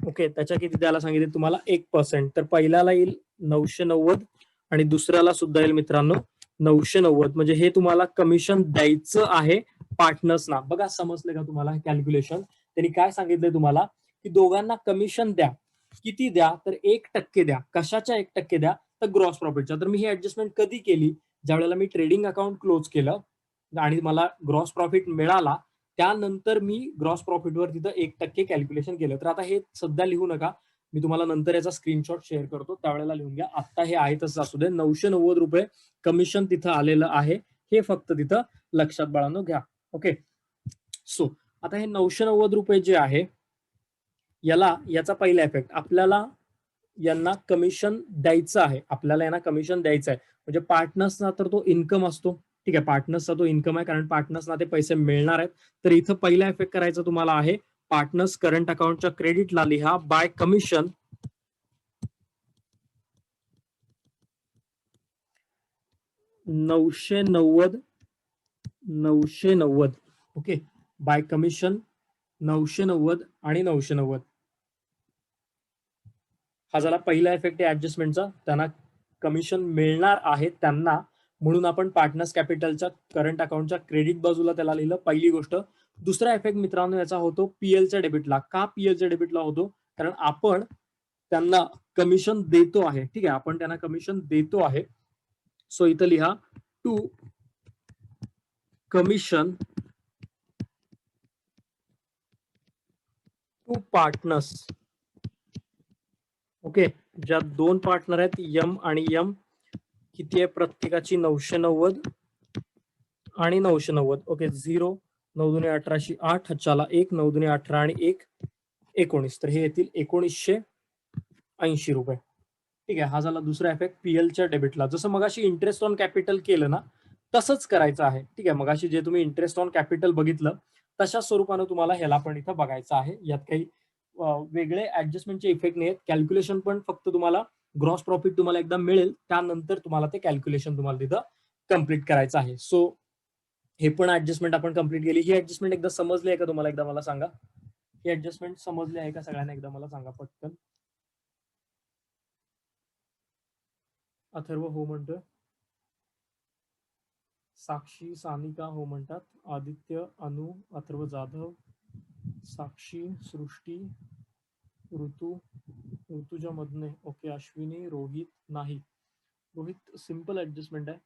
ओके, त्याच्या किती द्यायला सांगितले तुम्हाला, 1%. तर पहिल्याला येईल 990 आणि दुसऱ्याला सुद्धा येईल मित्रांनो 990. म्हणजे हे तुम्हाला कमिशन द्यायचं आहे पार्टनर्सना. बघा समजलं का तुम्हाला कॅल्क्युलेशन. त्यांनी काय सांगितलंय तुम्हाला, की दोघांना कमिशन द्या. किती द्या, तर 1% द्या. कशाच्या 1% द्या, तर ग्रॉस प्रॉफिटच्या. तर मी ही ऍडजस्टमेंट कधी केली, ज्यावेळेला मी ट्रेडिंग अकाउंट क्लोज केलं आणि मला ग्रॉस प्रॉफिट मिळाला, त्यानंतर मी ग्रॉस प्रॉफिटवर तिथं 1% कॅल्क्युलेशन केलं. तर आता हे सध्या लिहू नका, मी तुम्हाला नंतर याचा स्क्रीनशॉट शेअर करतो, त्यावेळेला लिहून घ्या. आता हे आहे तसं असू दे. 990 रुपये कमिशन तिथं आलेलं आहे, हे फक्त तिथं लक्षात बाळांनो घ्या. ओके, सो आता हे 990 रुपये जे आहे, याचा पहिला इफेक्ट, आपल्याला यांना कमिशन द्यायचं आहे. आपल्याला यांना कमिशन द्यायचं आहे, म्हणजे पार्टनर्सना तर तो इन्कम असतो. ठीक आहे, पार्टनर्सचा तो इन्कम आहे, कारण पार्टनर्सना ते पैसे मिळणार आहेत. तर इथं पहिला इफेक्ट करायचा तुम्हाला आहे, पार्टनर्स करंट अकाउंटच्या क्रेडिटला लिहा by commission 990. Okay, by commission 990 आणि 990. हा झाला पहिला इफेक्ट आहे ऍडजस्टमेंटचा. त्यांना कमिशन मिळणार आहे त्यांना, म्हणून आपण पार्टनर्स कॅपिटलच्या करंट अकाउंटच्या क्रेडिट बाजूला त्याला लिहिलं, पहिली गोष्ट. दुसरा इफेक्ट मित्रांनो याचा होतो पीएलच्या डेबिटला. का पीएलच्या डेबिटला होतो, कारण आपण त्यांना कमिशन देतो आहे. ठीक आहे, आपण त्यांना कमिशन देतो आहे. सो इथं लिहा to commission to partners. Okay, ज्या दोन पार्टनर आहेत यम आणि यम, किती आहे प्रत्येकाची 990 आणि 990. ओके, 0 9 दुने 18, 8 चला 1 9 दुने 18 आणि 1 19. तर हे येतील 1980 रुपये. ठीक आहे, हा झाला दुसरा इफेक्ट पीएलच्या डेबिटला. जसं मगाशी इंटरेस्ट ऑन कॅपिटल केलं ना, तसंच करायचं आहे. ठीक आहे, मगाशी जे तुम्ही इंटरेस्ट ऑन कॅपिटल बघितलं, तशा स्वरूपानं तुम्हाला ह्याला पण इथं बघायचं आहे. यात काही वेगळे ऍडजस्टमेंटचे इफेक्ट नाही आहेत. कॅल्क्युलेशन पण फक्त तुम्हाला ग्रॉस प्रॉफिट तुम्हाला एकदा मिळेल, त्यानंतर तुम्हाला ते कॅल्क्युलेशन तुम्हाला तिथं कम्प्लीट करायचं आहे. सो हे पण ऍडजस्टमेंट आपण कम्प्लीट केली. ही ऍडजस्टमेंट एकदा समजली आहे का तुम्हाला, एकदा मला सांगा. ही ऍडजस्टमेंट समजली आहे का सगळ्यांना, एकदा मला सांगा पटकन. अथर्व हो म्हणतोय, साक्षी सानिका हो म्हणतात, आदित्य अनु अथर्व जाधव साक्षी सृष्टी ऋतू ऋतुजा मधने. ओके, अश्विनी रोहित नाही. रोहित सिंपल ऍडजस्टमेंट आहे.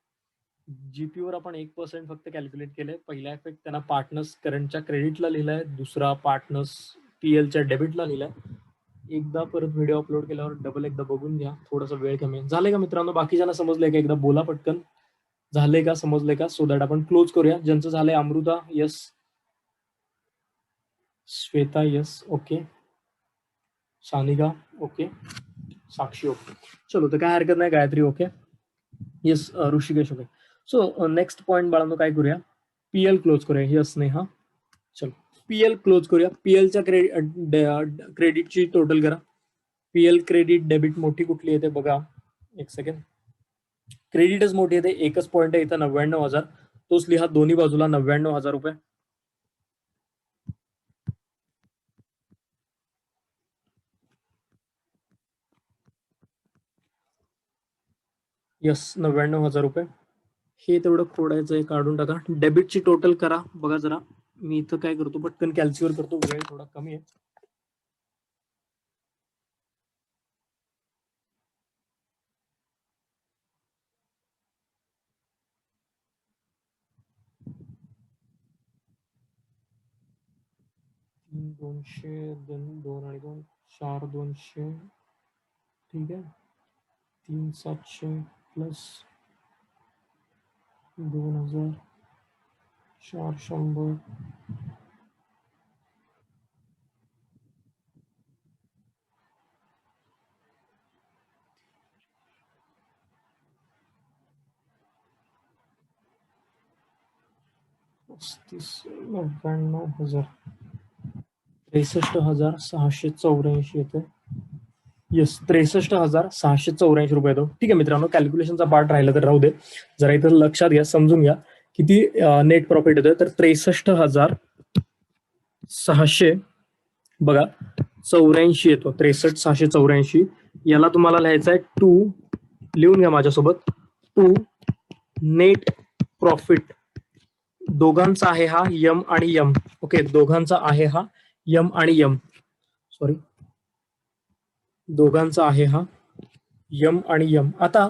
जीपी वर आपण 1% फक्त कॅल्क्युलेट केलंय. पहिला इफेक्ट त्यांना पार्टनर्स करंटच्या क्रेडिटला लिहिलाय, दुसरा पार्टनर्स पीएलच्या डेबिटला लिहिलाय. एकदा परत व्हिडिओ अपलोड केल्यावर डबल एकदा बघून घ्या, थोडासा वेळ कमी झाले का मित्रांनो. बाकीच्यांना समजलंय का, एकदा बोला पटकन. झाले का, समजले का, सो दॅट आपण क्लोज करूया. ज्यांचं झालंय Amrita yes, Shweta yes, okay, Sanika okay, Sakshi okay. चलो, तर काय हरकत नाही. Gayatri okay, yes, Rishikesh okay. So next point बाळांनो काय करूया, पीएल क्लोज करूया. यस नेहा, चलो पीएल क्लोज करूया. पीएलच्या क्रेडिटची टोटल करा. पीएल क्रेडिट डेबिट मोठी कुठली येते बघा, एक सेकंड. क्रेडिटच मोठी येते, एकच पॉईंट आहे इथं 99,000. तोच लिहा दोन्ही बाजूला 99,000 रुपये. यस, 99,000 रुपये. हे तेवढं खोडायचं आहे, काढून टाका. डेबिटची टोटल करा बघा जरा. मी इथं काय करतो, पटकन कॅल्क्युलेट करतो, वेळ थोडा कमी आहे. 200, 2 आणि 2 4, 200, ठीक आहे. 3,700 प्लस 2,000 400 99,000 63,684 येते. येस, 63,684 रुपये येतो. ठीक आहे मित्रांनो, कॅल्क्युलेशनचा पार्ट राहिला तर राहू दे. जरा इथं लक्षात घ्या, समजून घ्या किती नेट प्रॉफिट येतोय. तर 63,600 बघा 84 येतो. 63,684 याला तुम्हाला लिहायचं आहे 2, लिहून घ्या माझ्यासोबत. 2 नेट प्रॉफिट दोघांचा आहे हा यम आणि यम. ओके, दोघांचा आहे हा यम आणि यम. सॉरी, दोघांचा आहे हा यम आणि यम. आता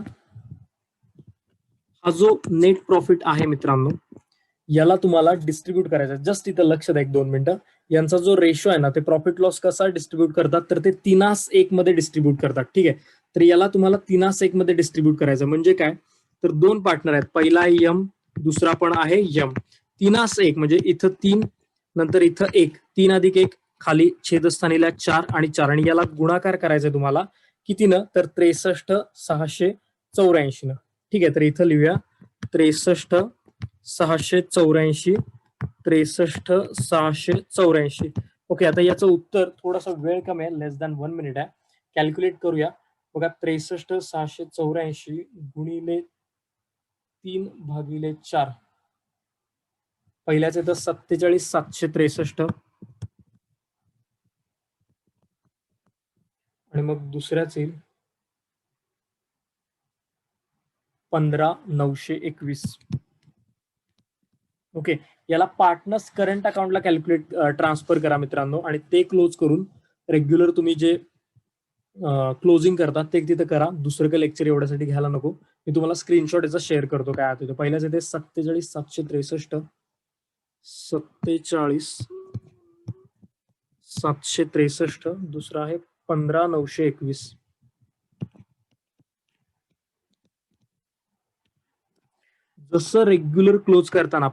हा जो नेट प्रॉफिट आहे मित्रांनो, याला तुम्हाला डिस्ट्रीब्यूट करायचा. जस्ट इथं लक्ष द्या 1-2 मिनिटं. यांचा जो रेशो आहे ना, ते प्रॉफिट लॉस कसा डिस्ट्रीब्यूट करतात, तर ते 3:1 मध्ये डिस्ट्रीब्यूट करतात. ठीक आहे, तर याला तुम्हाला 3:1 मध्ये डिस्ट्रीब्यूट करायचं. म्हणजे काय, तर 2 पार्टनर आहेत, पहिला आहे यम, दुसरा पण आहे यम. 3:1 म्हणजे इथं 3, नंतर इथं 1, 3 अधिक 1, खाली छेदस्थानीला 4 आणि 4, आणि याला गुणाकार करायचा आहे तुम्हाला कितीनं, तर 63,684 न. ठीक आहे, तर इथं लिहूया 63,684, 63,684. ओके, आता याचं उत्तर थोडासा वेळ कमी आहे, लेस दॅन 1 मिनिट आहे. कॅल्क्युलेट करूया. बघा 63,684 गुणिले 3/4. पहिल्याच येतं 47,763 आणि मग दुसऱ्याच येईल 15,921. ओके, याला पार्टनर्स करंट अकाउंटला कॅल्क्युलेट ट्रान्सफर करा मित्रांनो, आणि ते क्लोज करून रेग्युलर तुम्ही जे क्लोजिंग करतात ते तिथे करा. दुसरं काही लेक्चर एवढ्यासाठी घ्यायला नको. मी तुम्हाला स्क्रीनशॉट याचा शेअर करतो काय आहे. पहिल्याच येते 47,763, 47,763, दुसरा आहे 15,921. जसं रेग्युलर क्लोज करताना